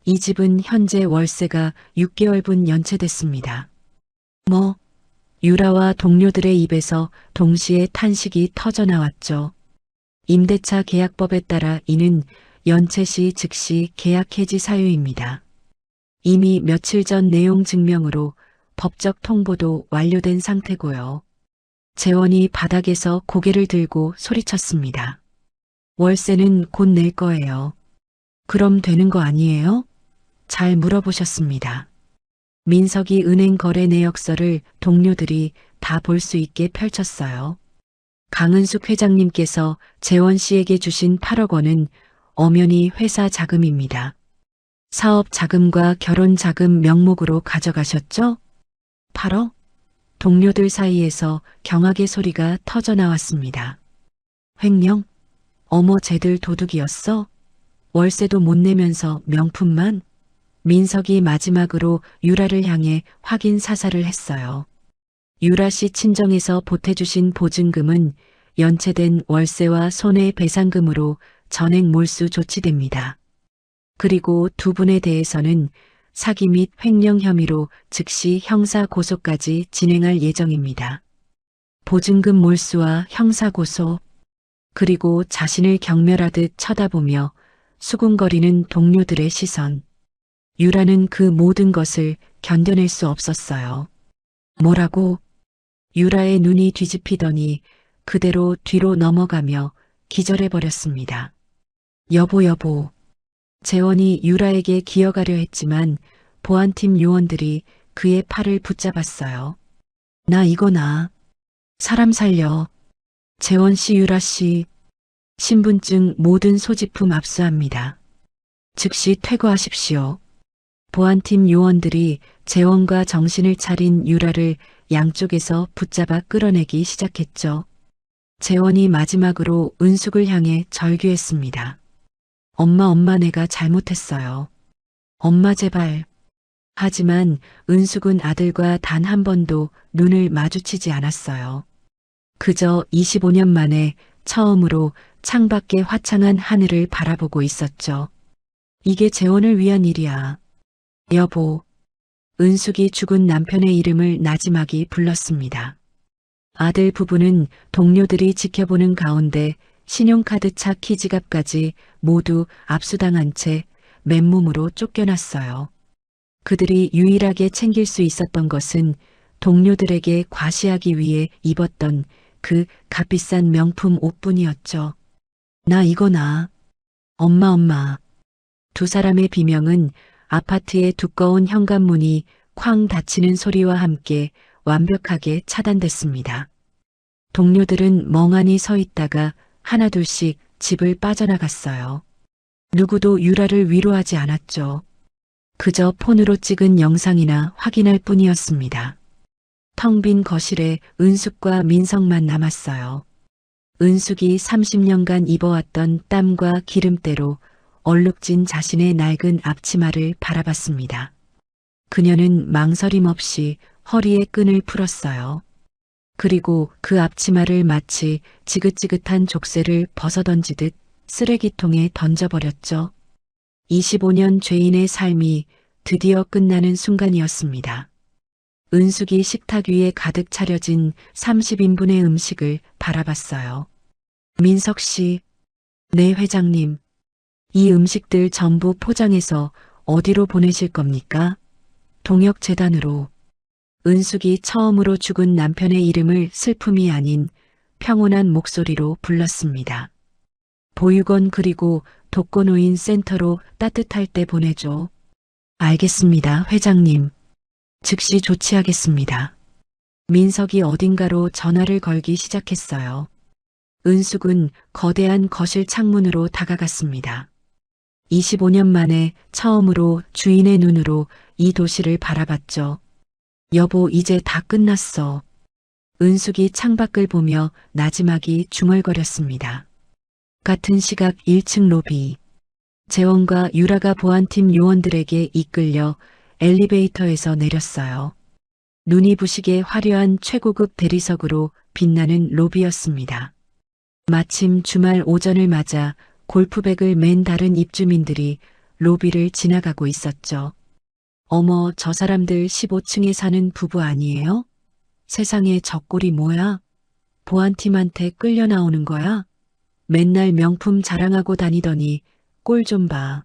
이 집은 현재 월세가 6개월분 연체됐습니다. 뭐? 유라와 동료들의 입에서 동시에 탄식이 터져나왔죠. 임대차 계약법에 따라 이는 연체 시 즉시 계약 해지 사유입니다. 이미 며칠 전 내용 증명으로 법적 통보도 완료된 상태고요. 재원이 바닥에서 고개를 들고 소리쳤습니다. 월세는 곧 낼 거예요. 그럼 되는 거 아니에요? 잘 물어보셨습니다. 민석이 은행 거래 내역서를 동료들이 다 볼 수 있게 펼쳤어요. 강은숙 회장님께서 재원 씨에게 주신 8억 원은 엄연히 회사 자금입니다. 사업 자금과 결혼 자금 명목으로 가져가셨죠? 8억? 동료들 사이에서 경악의 소리가 터져나왔습니다. 횡령? 어머 쟤들 도둑이었어? 월세도 못 내면서 명품만? 민석이 마지막으로 유라를 향해 확인 사살을 했어요. 유라 씨 친정에서 보태주신 보증금은 연체된 월세와 손해배상금으로 전액 몰수 조치됩니다. 그리고 두 분에 대해서는 사기 및 횡령 혐의로 즉시 형사 고소까지 진행할 예정입니다. 보증금 몰수와 형사 고소, 그리고 자신을 경멸하듯 쳐다보며 수군거리는 동료들의 시선. 유라는 그 모든 것을 견뎌낼 수 없었어요. 뭐라고? 유라의 눈이 뒤집히더니 그대로 뒤로 넘어가며 기절해버렸습니다. 여보. 재원이 유라에게 기어가려 했지만 보안팀 요원들이 그의 팔을 붙잡았어요. 나. 사람 살려. 재원 씨, 유라 씨. 신분증 모든 소지품 압수합니다. 즉시 퇴거하십시오. 보안팀 요원들이 재원과 정신을 차린 유라를 양쪽에서 붙잡아 끌어내기 시작했죠. 재원이 마지막으로 은숙을 향해 절규했습니다. 엄마 내가 잘못했어요. 엄마 제발. 하지만 은숙은 아들과 단 한 번도 눈을 마주치지 않았어요. 그저 25년 만에 처음으로 창밖의 화창한 하늘을 바라보고 있었죠. 이게 재원을 위한 일이야. 여보. 은숙이 죽은 남편의 이름을 나지막이 불렀습니다. 아들 부부는 동료들이 지켜보는 가운데 신용카드차 키지갑까지 모두 압수당한 채 맨몸으로 쫓겨났어요. 그들이 유일하게 챙길 수 있었던 것은 동료들에게 과시하기 위해 입었던 그 값비싼 명품 옷뿐이었죠. 나. 엄마. 두 사람의 비명은 아파트의 두꺼운 현관문이 쾅 닫히는 소리와 함께 완벽하게 차단됐습니다. 동료들은 멍하니 서 있다가 하나둘씩 집을 빠져나갔어요. 누구도 유라를 위로하지 않았죠. 그저 폰으로 찍은 영상이나 확인할 뿐이었습니다. 텅 빈 거실에 은숙과 민석만 남았어요. 은숙이 30년간 입어왔던 땀과 기름때로 얼룩진 자신의 낡은 앞치마를 바라봤습니다. 그녀는 망설임 없이 허리에 끈을 풀었어요. 그리고 그 앞치마를 마치 지긋지긋한 족쇄를 벗어던지듯 쓰레기통에 던져버렸죠. 25년 죄인의 삶이 드디어 끝나는 순간이었습니다. 은숙이 식탁 위에 가득 차려진 30인분의 음식을 바라봤어요. 민석 씨, 네 회장님, 이 음식들 전부 포장해서 어디로 보내실 겁니까? 동역재단으로. 은숙이 처음으로 죽은 남편의 이름을 슬픔이 아닌 평온한 목소리로 불렀습니다. 보육원 그리고 독거노인 센터로 따뜻할 때 보내줘. 알겠습니다, 회장님. 즉시 조치하겠습니다. 민석이 어딘가로 전화를 걸기 시작했어요. 은숙은 거대한 거실 창문으로 다가갔습니다. 25년 만에 처음으로 주인의 눈으로 이 도시를 바라봤죠. 여보, 이제 다 끝났어. 은숙이 창밖을 보며 나지막이 중얼거렸습니다. 같은 시각 1층 로비. 재원과 유라가 보안팀 요원들에게 이끌려 엘리베이터에서 내렸어요. 눈이 부시게 화려한 최고급 대리석으로 빛나는 로비였습니다. 마침 주말 오전을 맞아 골프백을 맨 다른 입주민들이 로비를 지나가고 있었죠. 어머, 저 사람들 15층에 사는 부부 아니에요? 세상에 저 꼴이 뭐야? 보안팀한테 끌려 나오는 거야? 맨날 명품 자랑하고 다니더니 꼴 좀 봐.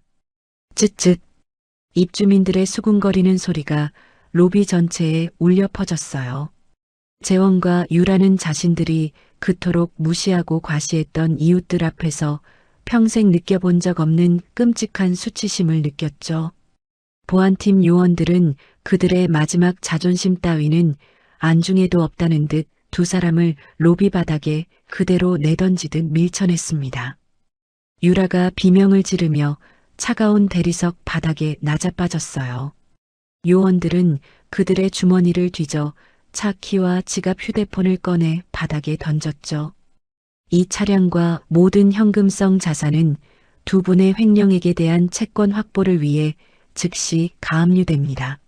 쯧쯧. 입주민들의 수군거리는 소리가 로비 전체에 울려 퍼졌어요. 재원과 유라는 자신들이 그토록 무시하고 과시했던 이웃들 앞에서 평생 느껴본 적 없는 끔찍한 수치심을 느꼈죠. 보안팀 요원들은 그들의 마지막 자존심 따위는 안중에도 없다는 듯 두 사람을 로비 바닥에 그대로 내던지듯 밀쳐냈습니다. 유라가 비명을 지르며 차가운 대리석 바닥에 낮아빠졌어요. 요원들은 그들의 주머니를 뒤져 차 키와 지갑, 휴대폰을 꺼내 바닥에 던졌죠. 이 차량과 모든 현금성 자산은 두 분의 횡령액에 대한 채권 확보를 위해 즉시 가압류됩니다.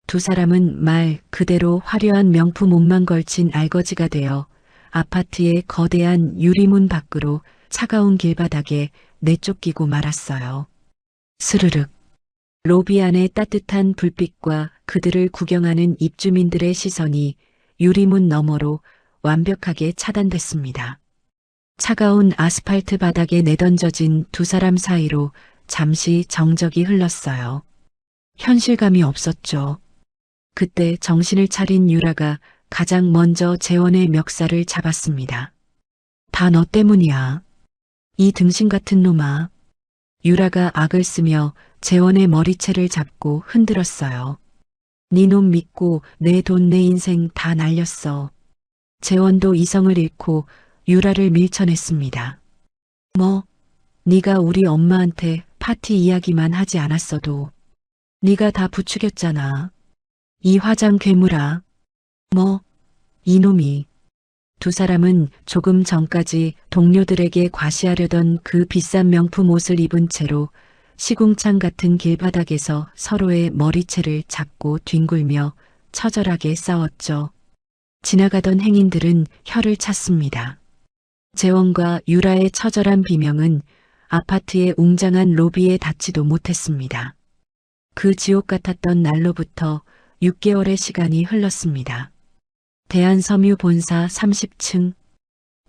두 사람은 말 그대로 화려한 명품 옷만 걸친 알거지가 되어 아파트의 거대한 유리문 밖으로 차가운 길바닥에 내쫓기고 말았어요. 스르륵. 로비 안의 따뜻한 불빛과 그들을 구경하는 입주민들의 시선이 유리문 너머로 완벽하게 차단됐습니다. 차가운 아스팔트 바닥에 내던져진 두 사람 사이로 잠시 정적이 흘렀어요. 현실감이 없었죠. 그때 정신을 차린 유라가 가장 먼저 재원의 멱살을 잡았습니다. 다 너 때문이야. 이 등신 같은 놈아. 유라가 악을 쓰며 재원의 머리채를 잡고 흔들었어요. 네 놈 믿고 내 돈 내 인생 다 날렸어. 재원도 이성을 잃고 유라를 밀쳐냈습니다. 뭐, 네가 우리 엄마한테 파티 이야기만 하지 않았어도 네가 다 부추겼잖아. 이 화장 괴물아. 뭐, 이놈이. 두 사람은 조금 전까지 동료들에게 과시하려던 그 비싼 명품 옷을 입은 채로 시궁창 같은 길바닥에서 서로의 머리채를 잡고 뒹굴며 처절하게 싸웠죠. 지나가던 행인들은 혀를 찼습니다. 재원과 유라의 처절한 비명은 아파트의 웅장한 로비에 닿지도 못했습니다. 그 지옥 같았던 날로부터 6개월의 시간이 흘렀습니다. 대한섬유 본사 30층.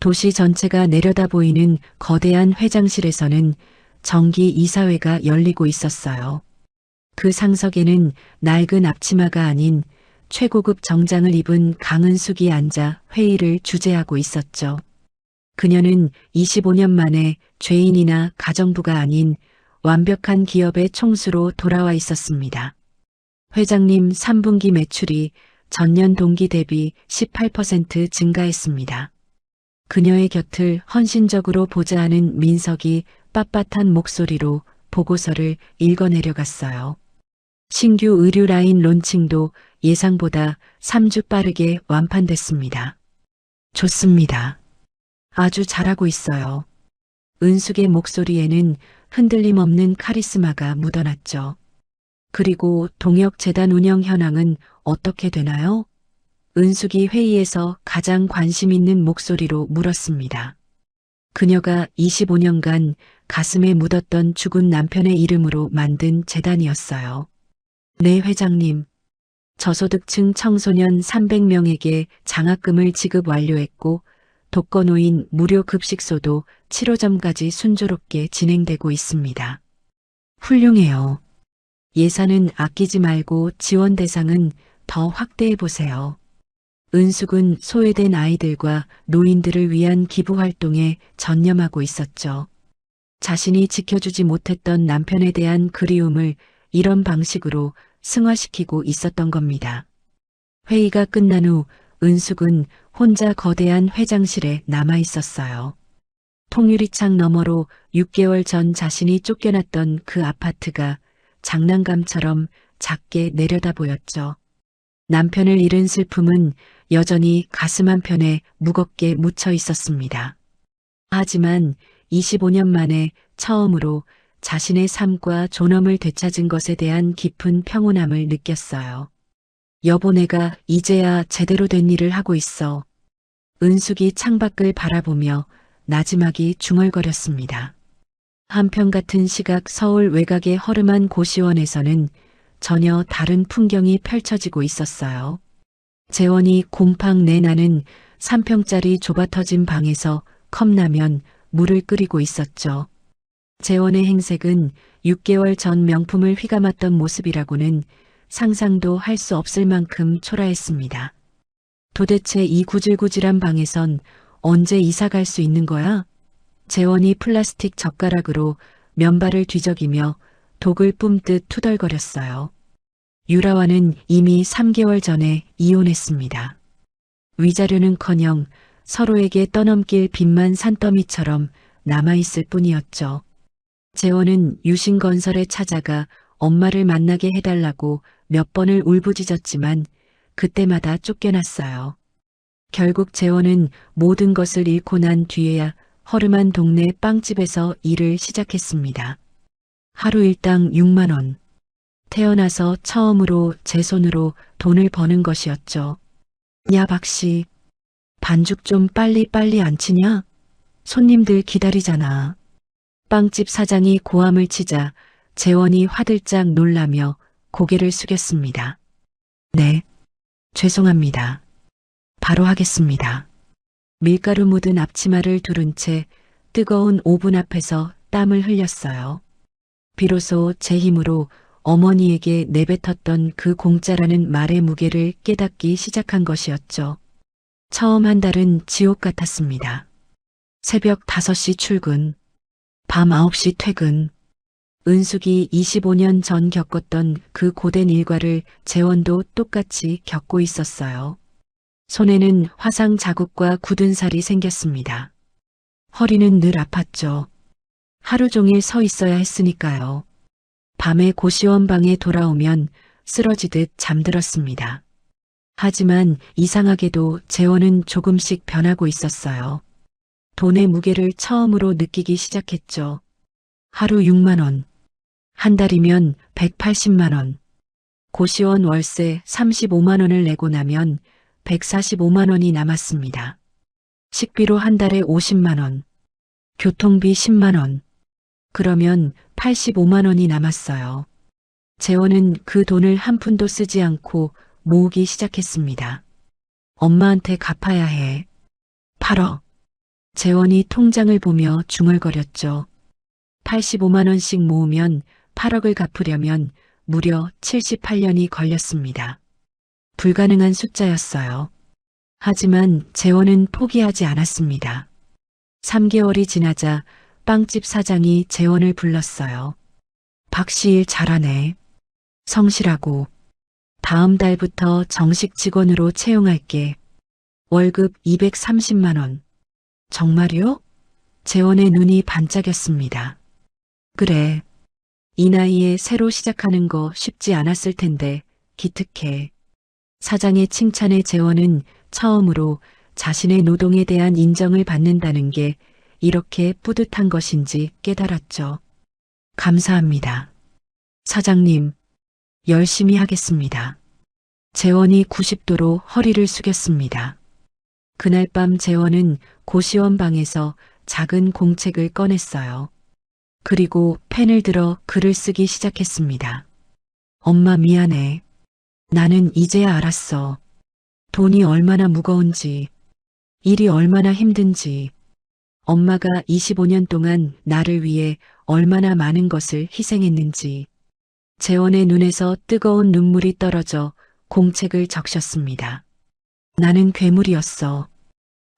도시 전체가 내려다 보이는 거대한 회장실에서는 정기 이사회가 열리고 있었어요. 그 상석에는 낡은 앞치마가 아닌 최고급 정장을 입은 강은숙이 앉아 회의를 주재하고 있었죠. 그녀는 25년 만에 죄인이나 가정부가 아닌 완벽한 기업의 총수로 돌아와 있었습니다. 회장님 3분기 매출이 전년 동기 대비 18% 증가했습니다. 그녀의 곁을 헌신적으로 보좌하는 민석이 빳빳한 목소리로 보고서를 읽어내려갔어요. 신규 의류 라인 론칭도 예상보다 3주 빠르게 완판됐습니다. 좋습니다. 아주 잘하고 있어요. 은숙의 목소리에는 흔들림 없는 카리스마가 묻어났죠. 그리고 동역재단 운영 현황은 어떻게 되나요? 은숙이 회의에서 가장 관심 있는 목소리로 물었습니다. 그녀가 25년간 가슴에 묻었던 죽은 남편의 이름으로 만든 재단이었어요. 네, 회장님. 저소득층 청소년 300명에게 장학금을 지급 완료했고 독거노인 무료 급식소도 7호점까지 순조롭게 진행되고 있습니다. 훌륭해요. 예산은 아끼지 말고 지원 대상은 더 확대해 보세요. 은숙은 소외된 아이들과 노인들을 위한 기부 활동에 전념하고 있었죠. 자신이 지켜주지 못했던 남편에 대한 그리움을 이런 방식으로 승화시키고 있었던 겁니다. 회의가 끝난 후 은숙은 혼자 거대한 회장실에 남아 있었어요. 통유리창 너머로 6개월 전 자신이 쫓겨났던 그 아파트가 장난감처럼 작게 내려다 보였죠. 남편을 잃은 슬픔은 여전히 가슴 한편에 무겁게 묻혀 있었습니다. 하지만 25년 만에 처음으로 자신의 삶과 존엄을 되찾은 것에 대한 깊은 평온함을 느꼈어요. 여보, 내가 이제야 제대로 된 일을 하고 있어. 은숙이 창밖을 바라보며 나지막이 중얼거렸습니다. 한편 같은 시각 서울 외곽의 허름한 고시원에서는 전혀 다른 풍경이 펼쳐지고 있었어요. 재원이 곰팡 내나는 3평짜리 좁아터진 방에서 컵라면, 물을 끓이고 있었죠. 재원의 행색은 6개월 전 명품을 휘감았던 모습이라고는 상상도 할 수 없을 만큼 초라했습니다. 도대체 이 구질구질한 방에선 언제 이사 갈 수 있는 거야? 재원이 플라스틱 젓가락으로 면발을 뒤적이며 독을 뿜듯 투덜거렸어요. 유라와는 이미 3개월 전에 이혼했습니다. 위자료는커녕 서로에게 떠넘길 빚만 산더미처럼 남아있을 뿐이었죠. 재원은 유신건설에 찾아가 엄마를 만나게 해달라고 몇 번을 울부짖었지만 그때마다 쫓겨났어요. 결국 재원은 모든 것을 잃고 난 뒤에야 허름한 동네 빵집에서 일을 시작했습니다. 하루 일당 6만 원. 태어나서 처음으로 제 손으로 돈을 버는 것이었죠. 야, 박씨. 반죽 좀 빨리 안 치냐? 손님들 기다리잖아. 빵집 사장이 고함을 치자 재원이 화들짝 놀라며 고개를 숙였습니다. 네, 죄송합니다. 바로 하겠습니다. 밀가루 묻은 앞치마를 두른 채 뜨거운 오븐 앞에서 땀을 흘렸어요. 비로소 제 힘으로 어머니에게 내뱉었던 그 공짜라는 말의 무게를 깨닫기 시작한 것이었죠. 처음 한 달은 지옥 같았습니다. 새벽 5시 출근, 밤 9시 퇴근. 은숙이 25년 전 겪었던 그 고된 일과를 재원도 똑같이 겪고 있었어요. 손에는 화상 자국과 굳은 살이 생겼습니다. 허리는 늘 아팠죠. 하루 종일 서 있어야 했으니까요. 밤에 고시원 방에 돌아오면 쓰러지듯 잠들었습니다. 하지만 이상하게도 재원은 조금씩 변하고 있었어요. 돈의 무게를 처음으로 느끼기 시작했죠. 하루 6만 원, 한 달이면 180만 원, 고시원 월세 35만 원을 내고 나면 145만 원이 남았습니다. 식비로 한 달에 50만 원, 교통비 10만 원, 그러면 85만 원이 남았어요. 재원은 그 돈을 한 푼도 쓰지 않고 모으기 시작했습니다. 엄마한테 갚아야 해. 8억. 재원이 통장을 보며 중얼거렸죠. 85만 원씩 모으면 8억을 갚으려면 무려 78년이 걸렸습니다. 불가능한 숫자였어요. 하지만 재원은 포기하지 않았습니다. 3개월이 지나자 빵집 사장이 재원을 불렀어요. 박시일 잘하네. 성실하고. 다음 달부터 정식 직원으로 채용할게. 월급 230만 원. 정말요? 재원의 눈이 반짝였습니다. 그래. 이 나이에 새로 시작하는 거 쉽지 않았을 텐데 기특해. 사장의 칭찬에 재원은 처음으로 자신의 노동에 대한 인정을 받는다는 게 이렇게 뿌듯한 것인지 깨달았죠. 감사합니다. 사장님, 열심히 하겠습니다. 재원이 90도로 허리를 숙였습니다. 그날 밤 재원은 고시원 방에서 작은 공책을 꺼냈어요. 그리고 펜을 들어 글을 쓰기 시작했습니다. 엄마 미안해. 나는 이제야 알았어. 돈이 얼마나 무거운지, 일이 얼마나 힘든지, 엄마가 25년 동안 나를 위해 얼마나 많은 것을 희생했는지. 재원의 눈에서 뜨거운 눈물이 떨어져 공책을 적셨습니다. 나는 괴물이었어.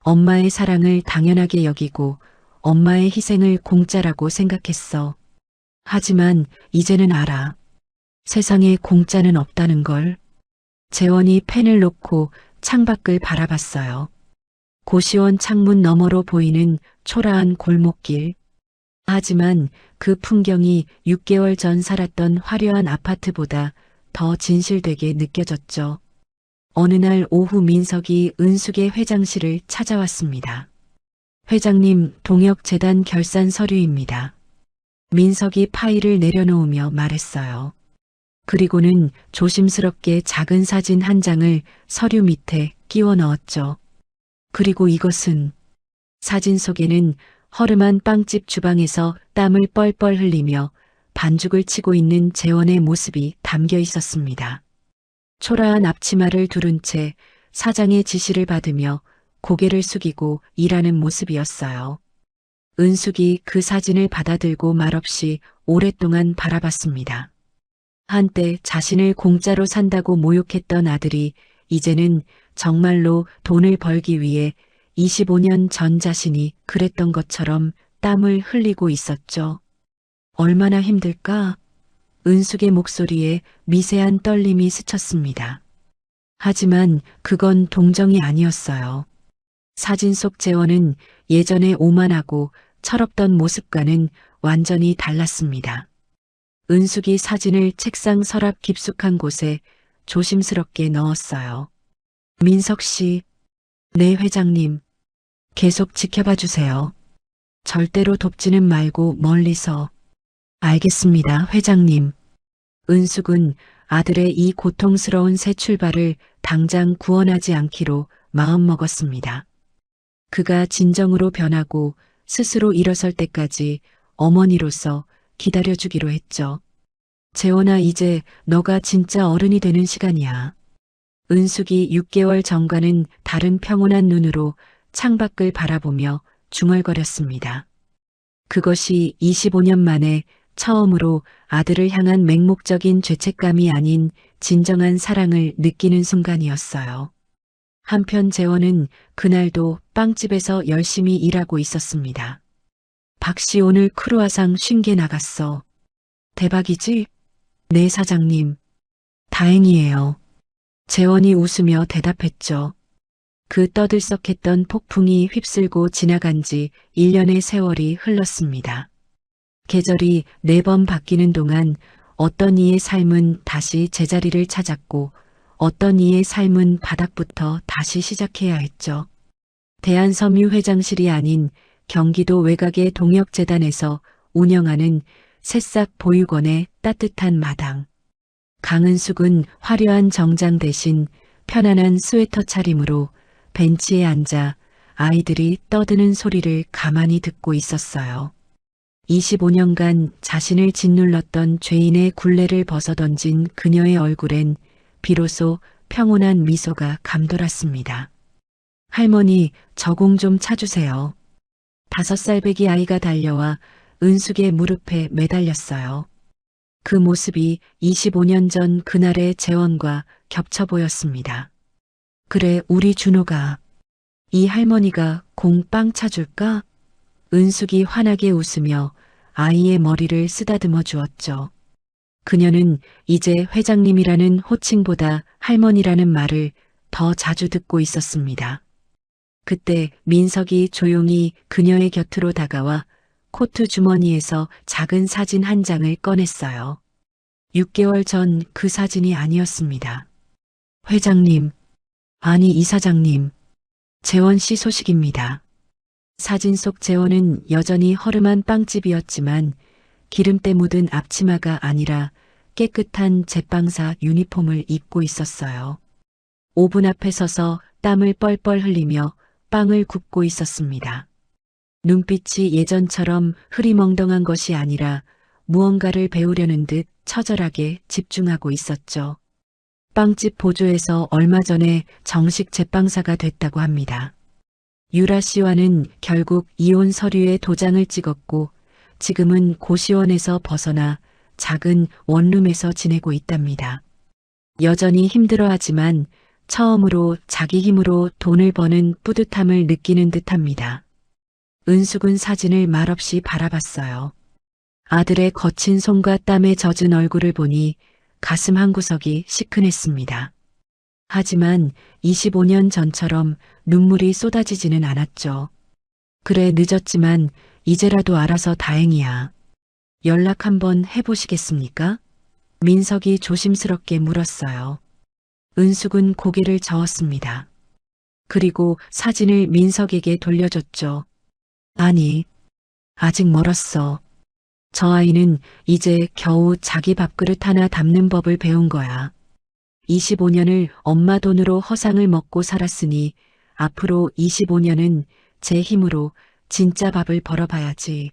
엄마의 사랑을 당연하게 여기고 엄마의 희생을 공짜라고 생각했어. 하지만 이제는 알아. 세상에 공짜는 없다는 걸. 재원이 펜을 놓고 창밖을 바라봤어요. 고시원 창문 너머로 보이는 초라한 골목길. 하지만 그 풍경이 6개월 전 살았던 화려한 아파트보다 더 진실되게 느껴졌죠. 어느 날 오후 민석이 은숙의 회장실을 찾아왔습니다. 회장님, 동역재단 결산 서류입니다. 민석이 파일을 내려놓으며 말했어요. 그리고는 조심스럽게 작은 사진 한 장을 서류 밑에 끼워 넣었죠. 그리고 이것은 사진 속에는 허름한 빵집 주방에서 땀을 뻘뻘 흘리며 반죽을 치고 있는 재원의 모습이 담겨 있었습니다. 초라한 앞치마를 두른 채 사장의 지시를 받으며 고개를 숙이고 일하는 모습이었어요. 은숙이 그 사진을 받아들고 말없이 오랫동안 바라봤습니다. 한때 자신을 공짜로 산다고 모욕했던 아들이 이제는 정말로 돈을 벌기 위해 25년 전 자신이 그랬던 것처럼 땀을 흘리고 있었죠. 얼마나 힘들까? 은숙의 목소리에 미세한 떨림이 스쳤습니다. 하지만 그건 동정이 아니었어요. 사진 속 재원은 예전에 오만하고 철없던 모습과는 완전히 달랐습니다. 은숙이 사진을 책상 서랍 깊숙한 곳에 조심스럽게 넣었어요. 민석 씨, 네 회장님, 계속 지켜봐 주세요. 절대로 돕지는 말고 멀리서. 알겠습니다, 회장님. 은숙은 아들의 이 고통스러운 새 출발을 당장 구원하지 않기로 마음먹었습니다. 그가 진정으로 변하고 스스로 일어설 때까지 어머니로서 기다려주기로 했죠. 재원아, 이제 너가 진짜 어른이 되는 시간이야. 은숙이 6개월 전과는 다른 평온한 눈으로 창밖을 바라보며 중얼거렸습니다. 그것이 25년 만에 처음으로 아들을 향한 맹목적인 죄책감이 아닌 진정한 사랑을 느끼는 순간이었어요. 한편 재원은 그날도 빵집에서 열심히 일하고 있었습니다. 박씨 오늘 크루아상 50개 나갔어. 대박이지? 네 사장님. 다행이에요. 재원이 웃으며 대답했죠. 그 떠들썩했던 폭풍이 휩쓸고 지나간 지 1년의 세월이 흘렀습니다. 계절이 4번 바뀌는 동안 어떤 이의 삶은 다시 제자리를 찾았고 어떤 이의 삶은 바닥부터 다시 시작해야 했죠. 대한섬유회장실이 아닌 경기도 외곽의 동역재단에서 운영하는 새싹 보육원의 따뜻한 마당. 강은숙은 화려한 정장 대신 편안한 스웨터 차림으로 벤치에 앉아 아이들이 떠드는 소리를 가만히 듣고 있었어요. 25년간 자신을 짓눌렀던 죄인의 굴레를 벗어던진 그녀의 얼굴엔 비로소 평온한 미소가 감돌았습니다. 할머니, 저 공 좀 차주세요. 5살배기 아이가 달려와 은숙의 무릎에 매달렸어요. 그 모습이 25년 전 그날의 재원과 겹쳐 보였습니다. 그래, 우리 준호가. 이 할머니가 공 빵 차줄까? 은숙이 환하게 웃으며 아이의 머리를 쓰다듬어 주었죠. 그녀는 이제 회장님이라는 호칭보다 할머니라는 말을 더 자주 듣고 있었습니다. 그때 민석이 조용히 그녀의 곁으로 다가와 코트 주머니에서 작은 사진 한 장을 꺼냈어요. 6개월 전 그 사진이 아니었습니다. 회장님, 아니 이사장님, 재원 씨 소식입니다. 사진 속 재원은 여전히 허름한 빵집이었지만 기름때 묻은 앞치마가 아니라 깨끗한 제빵사 유니폼을 입고 있었어요. 오븐 앞에 서서 땀을 뻘뻘 흘리며 빵을 굽고 있었습니다. 눈빛이 예전처럼 흐리멍덩한 것이 아니라 무언가를 배우려는 듯 처절하게 집중하고 있었죠. 빵집 보조에서 얼마 전에 정식 제빵사가 됐다고 합니다. 유라 씨와는 결국 이혼 서류에 도장을 찍었고 지금은 고시원에서 벗어나 작은 원룸에서 지내고 있답니다. 여전히 힘들어하지만 처음으로 자기 힘으로 돈을 버는 뿌듯함을 느끼는 듯합니다. 은숙은 사진을 말없이 바라봤어요. 아들의 거친 손과 땀에 젖은 얼굴을 보니 가슴 한구석이 시큰했습니다. 하지만 25년 전처럼 눈물이 쏟아지지는 않았죠. 그래, 늦었지만 이제라도 알아서 다행이야. 연락 한번 해보시겠습니까? 민석이 조심스럽게 물었어요. 은숙은 고개를 저었습니다. 그리고 사진을 민석에게 돌려줬죠. 아니, 아직 멀었어. 저 아이는 이제 겨우 자기 밥그릇 하나 담는 법을 배운 거야. 25년을 엄마 돈으로 허상을 먹고 살았으니 앞으로 25년은 제 힘으로 진짜 밥을 벌어봐야지.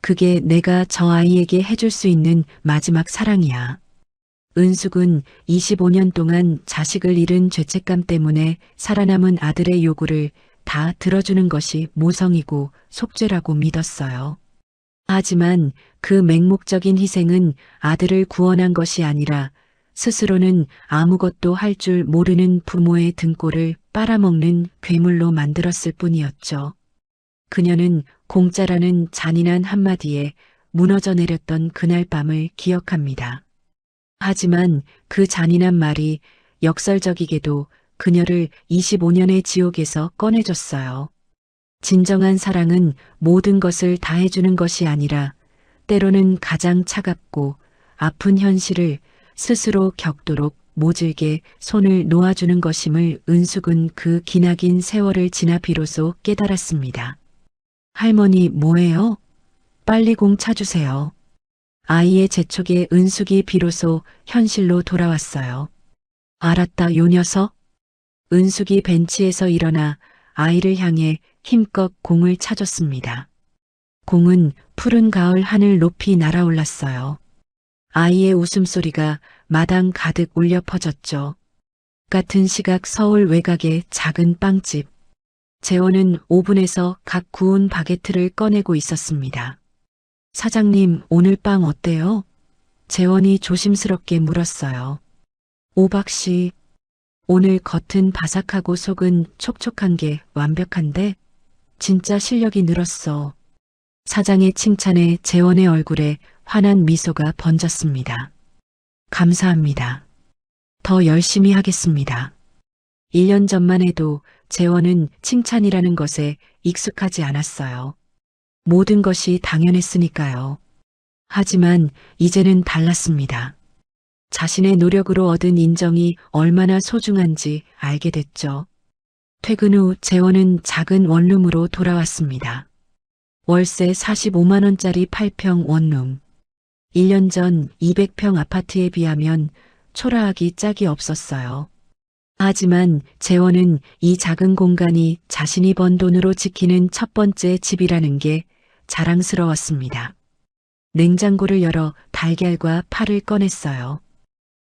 그게 내가 저 아이에게 해줄 수 있는 마지막 사랑이야. 은숙은 25년 동안 자식을 잃은 죄책감 때문에 살아남은 아들의 요구를 다 들어주는 것이 모성이고 속죄라고 믿었어요. 하지만 그 맹목적인 희생은 아들을 구원한 것이 아니라 스스로는 아무것도 할 줄 모르는 부모의 등골을 빨아먹는 괴물로 만들었을 뿐이었죠. 그녀는 공짜라는 잔인한 한마디에 무너져 내렸던 그날 밤을 기억합니다. 하지만 그 잔인한 말이 역설적이게도 그녀를 25년의 지옥에서 꺼내줬어요. 진정한 사랑은 모든 것을 다 해주는 것이 아니라 때로는 가장 차갑고 아픈 현실을 스스로 겪도록 모질게 손을 놓아주는 것임을 은숙은 그 기나긴 세월을 지나 비로소 깨달았습니다. 할머니 뭐해요? 빨리 공 차주세요. 아이의 재촉에 은숙이 비로소 현실로 돌아왔어요. 알았다 요 녀석. 은숙이 벤치에서 일어나 아이를 향해 힘껏 공을 차줬습니다. 공은 푸른 가을 하늘 높이 날아올랐어요. 아이의 웃음소리가 마당 가득 울려 퍼졌죠. 같은 시각 서울 외곽의 작은 빵집. 재원은 오븐에서 각 구운 바게트를 꺼내고 있었습니다. 사장님, 오늘 빵 어때요? 재원이 조심스럽게 물었어요. 오박 씨, 오늘 겉은 바삭하고 속은 촉촉한 게 완벽한데 진짜 실력이 늘었어. 사장의 칭찬에 재원의 얼굴에 환한 미소가 번졌습니다. 감사합니다. 더 열심히 하겠습니다. 1년 전만 해도 재원은 칭찬이라는 것에 익숙하지 않았어요. 모든 것이 당연했으니까요. 하지만 이제는 달랐습니다. 자신의 노력으로 얻은 인정이 얼마나 소중한지 알게 됐죠. 퇴근 후 재원은 작은 원룸으로 돌아왔습니다. 월세 45만 원짜리 8평 원룸. 1년 전 200평 아파트에 비하면 초라하기 짝이 없었어요. 하지만 재원은 이 작은 공간이 자신이 번 돈으로 지키는 첫 번째 집이라는 게 자랑스러웠습니다. 냉장고를 열어 달걀과 파를 꺼냈어요.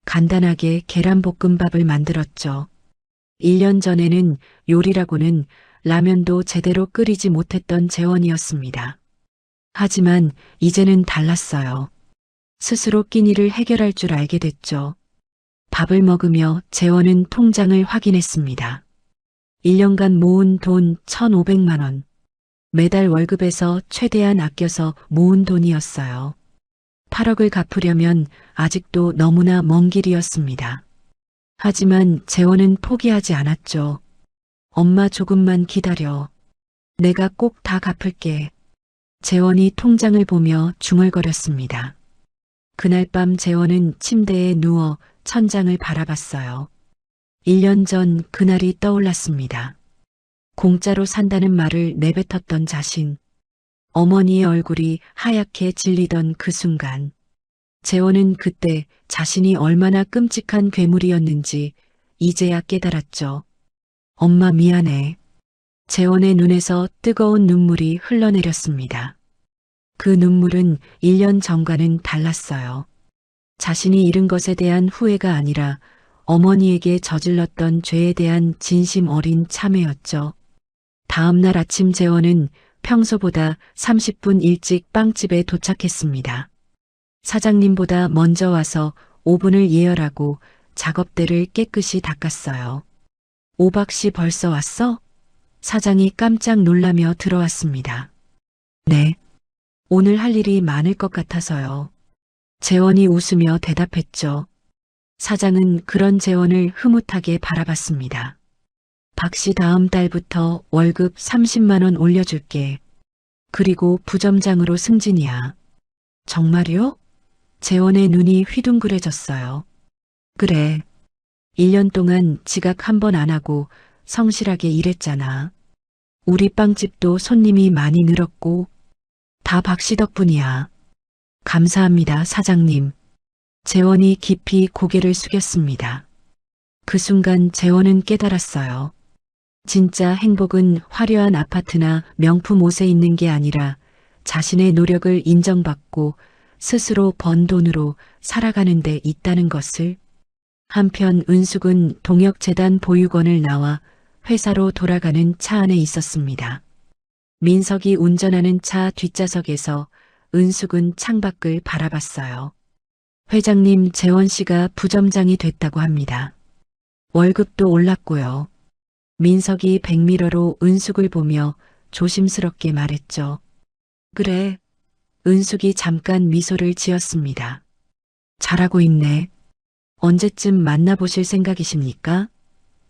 간단하게 계란볶음밥을 만들었죠. 1년 전에는 요리라고는 라면도 제대로 끓이지 못했던 재원이었습니다. 하지만 이제는 달랐어요. 스스로 끼니를 해결할 줄 알게 됐죠. 밥을 먹으며 재원은 통장을 확인했습니다. 1년간 모은 돈 1,500만 원. 매달 월급에서 최대한 아껴서 모은 돈이었어요. 8억을 갚으려면 아직도 너무나 먼 길이었습니다. 하지만 재원은 포기하지 않았죠. 엄마 조금만 기다려. 내가 꼭 다 갚을게. 재원이 통장을 보며 중얼거렸습니다. 그날 밤 재원은 침대에 누워 천장을 바라봤어요. 1년 전 그날이 떠올랐습니다. 공짜로 산다는 말을 내뱉었던 자신. 어머니의 얼굴이 하얗게 질리던 그 순간. 재원은 그때 자신이 얼마나 끔찍한 괴물이었는지 이제야 깨달았죠. 엄마 미안해. 재원의 눈에서 뜨거운 눈물이 흘러내렸습니다. 그 눈물은 1년 전과는 달랐어요. 자신이 잃은 것에 대한 후회가 아니라 어머니에게 저질렀던 죄에 대한 진심 어린 참회였죠. 다음 날 아침 재원은 평소보다 30분 일찍 빵집에 도착했습니다. 사장님보다 먼저 와서 오븐을 예열하고 작업대를 깨끗이 닦았어요. 오박 씨 벌써 왔어? 사장이 깜짝 놀라며 들어왔습니다. 네. 오늘 할 일이 많을 것 같아서요. 재원이 웃으며 대답했죠. 사장은 그런 재원을 흐뭇하게 바라봤습니다. 박 씨 다음 달부터 월급 30만 원 올려줄게. 그리고 부점장으로 승진이야. 정말요? 재원의 눈이 휘둥그레졌어요. 그래. 1년 동안 지각 한 번 안 하고 성실하게 일했잖아. 우리 빵집도 손님이 많이 늘었고 다 박 씨 덕분이야. 감사합니다, 사장님. 재원이 깊이 고개를 숙였습니다. 그 순간 재원은 깨달았어요. 진짜 행복은 화려한 아파트나 명품 옷에 있는 게 아니라 자신의 노력을 인정받고 스스로 번 돈으로 살아가는 데 있다는 것을. 한편 은숙은 동역재단 보육원을 나와 회사로 돌아가는 차 안에 있었습니다. 민석이 운전하는 차 뒷좌석에서 은숙은 창밖을 바라봤어요. 회장님 재원 씨가 부점장이 됐다고 합니다. 월급도 올랐고요. 민석이 백미러로 은숙을 보며 조심스럽게 말했죠. 그래. 은숙이 잠깐 미소를 지었습니다. 잘하고 있네. 언제쯤 만나보실 생각이십니까?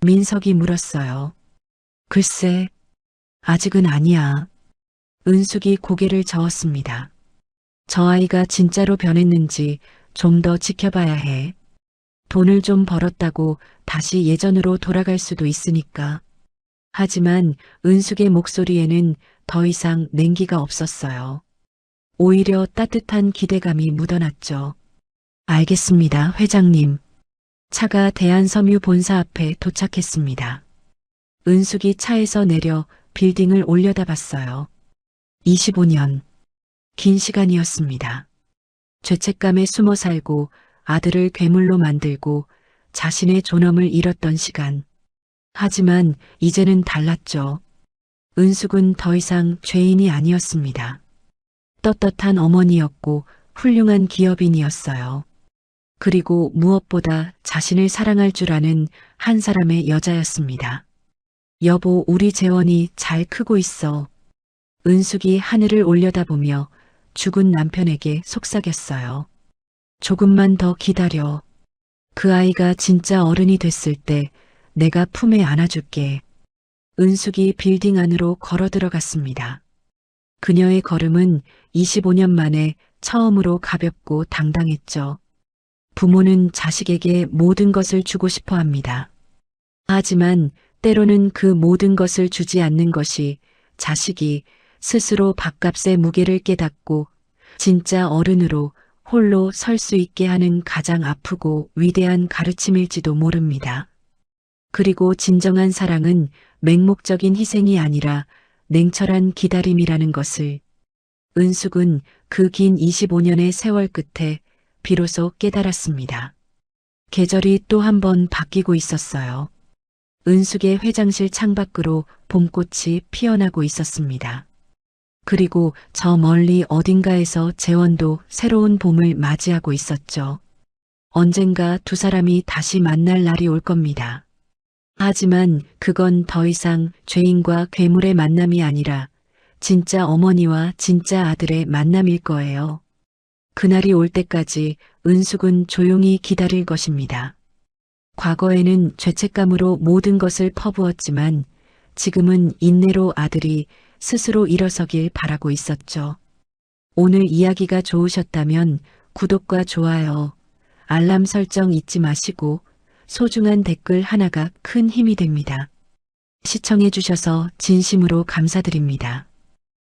민석이 물었어요. 글쎄, 아직은 아니야. 은숙이 고개를 저었습니다. 저 아이가 진짜로 변했는지 좀 더 지켜봐야 해. 돈을 좀 벌었다고 다시 예전으로 돌아갈 수도 있으니까. 하지만 은숙의 목소리에는 더 이상 냉기가 없었어요. 오히려 따뜻한 기대감이 묻어났죠. 알겠습니다, 회장님. 차가 대한섬유 본사 앞에 도착했습니다. 은숙이 차에서 내려 빌딩을 올려다봤어요. 25년. 긴 시간이었습니다. 죄책감에 숨어 살고 아들을 괴물로 만들고 자신의 존엄을 잃었던 시간. 하지만 이제는 달랐죠. 은숙은 더 이상 죄인이 아니었습니다. 떳떳한 어머니였고 훌륭한 기업인이었어요. 그리고 무엇보다 자신을 사랑할 줄 아는 한 사람의 여자였습니다. 여보, 우리 재원이 잘 크고 있어. 은숙이 하늘을 올려다보며 죽은 남편에게 속삭였어요. 조금만 더 기다려. 그 아이가 진짜 어른이 됐을 때 내가 품에 안아줄게. 은숙이 빌딩 안으로 걸어 들어갔습니다. 그녀의 걸음은 25년 만에 처음으로 가볍고 당당했죠. 부모는 자식에게 모든 것을 주고 싶어 합니다. 하지만 때로는 그 모든 것을 주지 않는 것이 자식이 스스로 밥값의 무게를 깨닫고 진짜 어른으로 홀로 설 수 있게 하는 가장 아프고 위대한 가르침일지도 모릅니다. 그리고 진정한 사랑은 맹목적인 희생이 아니라 냉철한 기다림이라는 것을 은숙은 그 긴 25년의 세월 끝에 비로소 깨달았습니다. 계절이 또 한 번 바뀌고 있었어요. 은숙의 회장실 창밖으로 봄꽃이 피어나고 있었습니다. 그리고 저 멀리 어딘가에서 재원도 새로운 봄을 맞이하고 있었죠. 언젠가 두 사람이 다시 만날 날이 올 겁니다. 하지만 그건 더 이상 죄인과 괴물의 만남이 아니라 진짜 어머니와 진짜 아들의 만남일 거예요. 그날이 올 때까지 은숙은 조용히 기다릴 것입니다. 과거에는 죄책감으로 모든 것을 퍼부었지만 지금은 인내로 아들이 스스로 일어서길 바라고 있었죠. 오늘 이야기가 좋으셨다면 구독과 좋아요, 알람 설정 잊지 마시고 소중한 댓글 하나가 큰 힘이 됩니다. 시청해 주셔서 진심으로 감사드립니다.